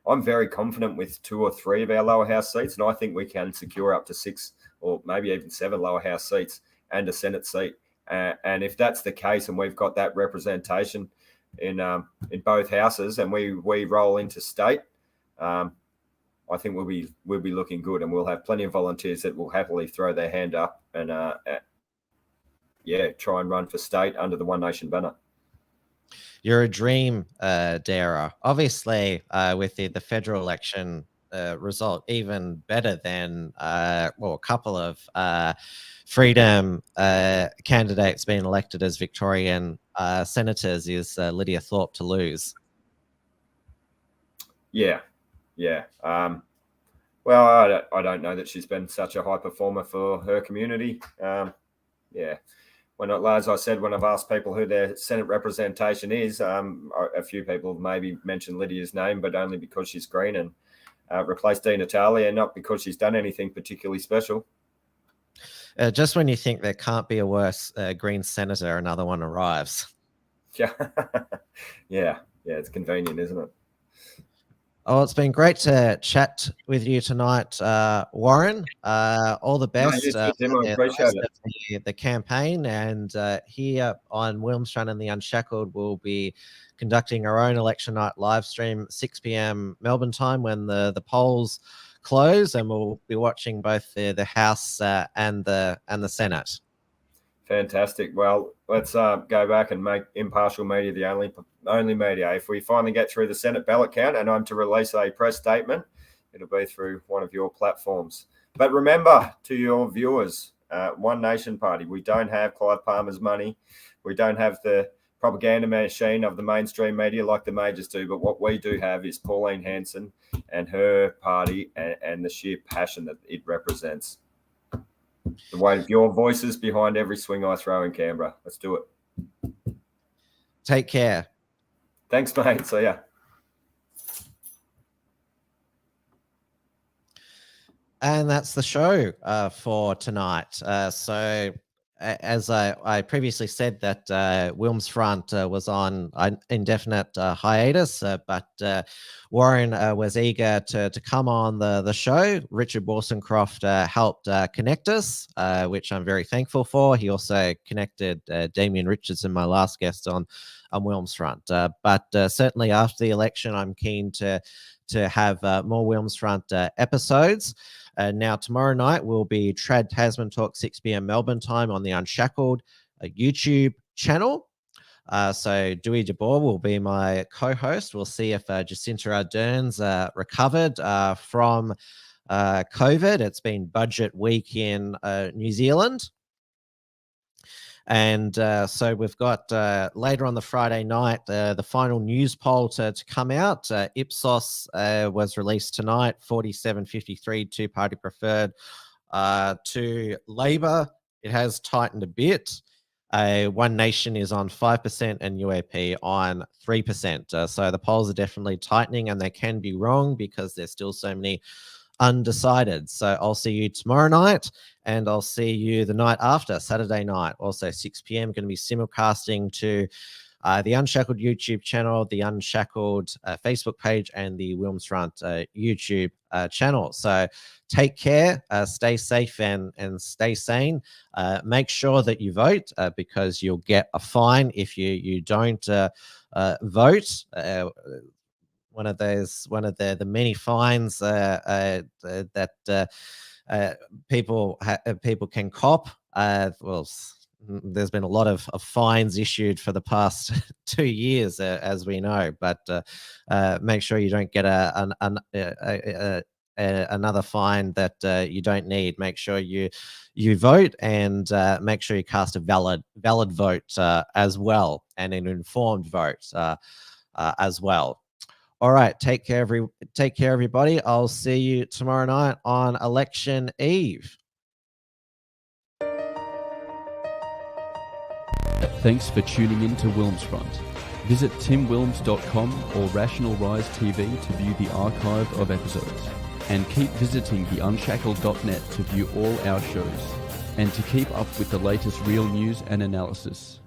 I'm very confident with 2 or 3 of our lower house seats, and I think we can secure up to 6 or maybe even 7 lower house seats and a Senate seat. And if that's the case, and we've got that representation in both houses, and we roll into state, I think we'll be looking good, and we'll have plenty of volunteers that will happily throw their hand up and try and run for state under the One Nation banner.
You're a dream, Dara. Obviously, with the federal election result even better than a couple of Freedom candidates being elected as Victorian senators is Lydia Thorpe to lose.
Yeah. Well, I don't know that she's been such a high performer for her community. As I said, when I've asked people who their Senate representation is, a few people have maybe mentioned Lydia's name, but only because she's green and replaced Di Natalia, not because she's done anything particularly special.
Just when you think there can't be a worse green senator, another one arrives.
Yeah, it's convenient, isn't it?
Oh, it's been great to chat with you tonight, Warren. All the best
I appreciate
the campaign. And here on WilmsFront and the Unshackled, we'll be conducting our own election night live stream, 6 p.m. Melbourne time, when the polls close, and we'll be watching both the House and the Senate.
Fantastic. Well, let's go back and make impartial media the only media. If we finally get through the Senate ballot count and I'm to release a press statement, it'll be through one of your platforms. But remember, to your viewers, One Nation Party, we don't have Clive Palmer's money. We don't have the propaganda machine of the mainstream media like the majors do. But what we do have is Pauline Hanson and her party and the sheer passion that it represents. The weight of your voices behind every swing I throw in Canberra. Let's do it.
Take care.
Thanks, mate. See ya.
And that's the show for tonight. So as I previously said, that WilmsFront was on an indefinite hiatus, but Warren was eager to come on the show. Richard Borsoncroft helped connect us, which I'm very thankful for. He also connected Damien Richardson, my last guest on WilmsFront. But certainly after the election, I'm keen to have more WilmsFront episodes. Now, tomorrow night will be Trad Tasman Talk, 6 p.m. Melbourne time on the Unshackled YouTube channel. So Dewey DeBoer will be my co-host. We'll see if Jacinta Ardern's recovered from COVID. It's been budget week in New Zealand. And so we've got later on the Friday night the final news poll to come out. Ipsos was released tonight, 47-53, two-party preferred to Labor. It has tightened a bit. One Nation is on 5% and UAP on 3%. So the polls are definitely tightening, and they can be wrong because there's still so many undecided. So I'll see you tomorrow night, and I'll see you the night after, Saturday night, also 6 p.m. Going to be simulcasting to the Unshackled YouTube channel, the Unshackled Facebook page, and the WilmsFront YouTube channel. So take care, stay safe, and stay sane. Make sure that you vote because you'll get a fine if you don't vote. One of the many fines that people can cop. There's been a lot of fines issued for the past 2 years, as we know. But make sure you don't get another fine that you don't need. Make sure you vote, and make sure you cast a valid vote as well, and an informed vote as well. All right, take care, everybody. I'll see you tomorrow night on Election Eve.
Thanks for tuning in to WilmsFront. Visit timwilms.com or Rational Rise TV to view the archive of episodes. And keep visiting theunshackled.net to view all our shows. And to keep up with the latest real news and analysis.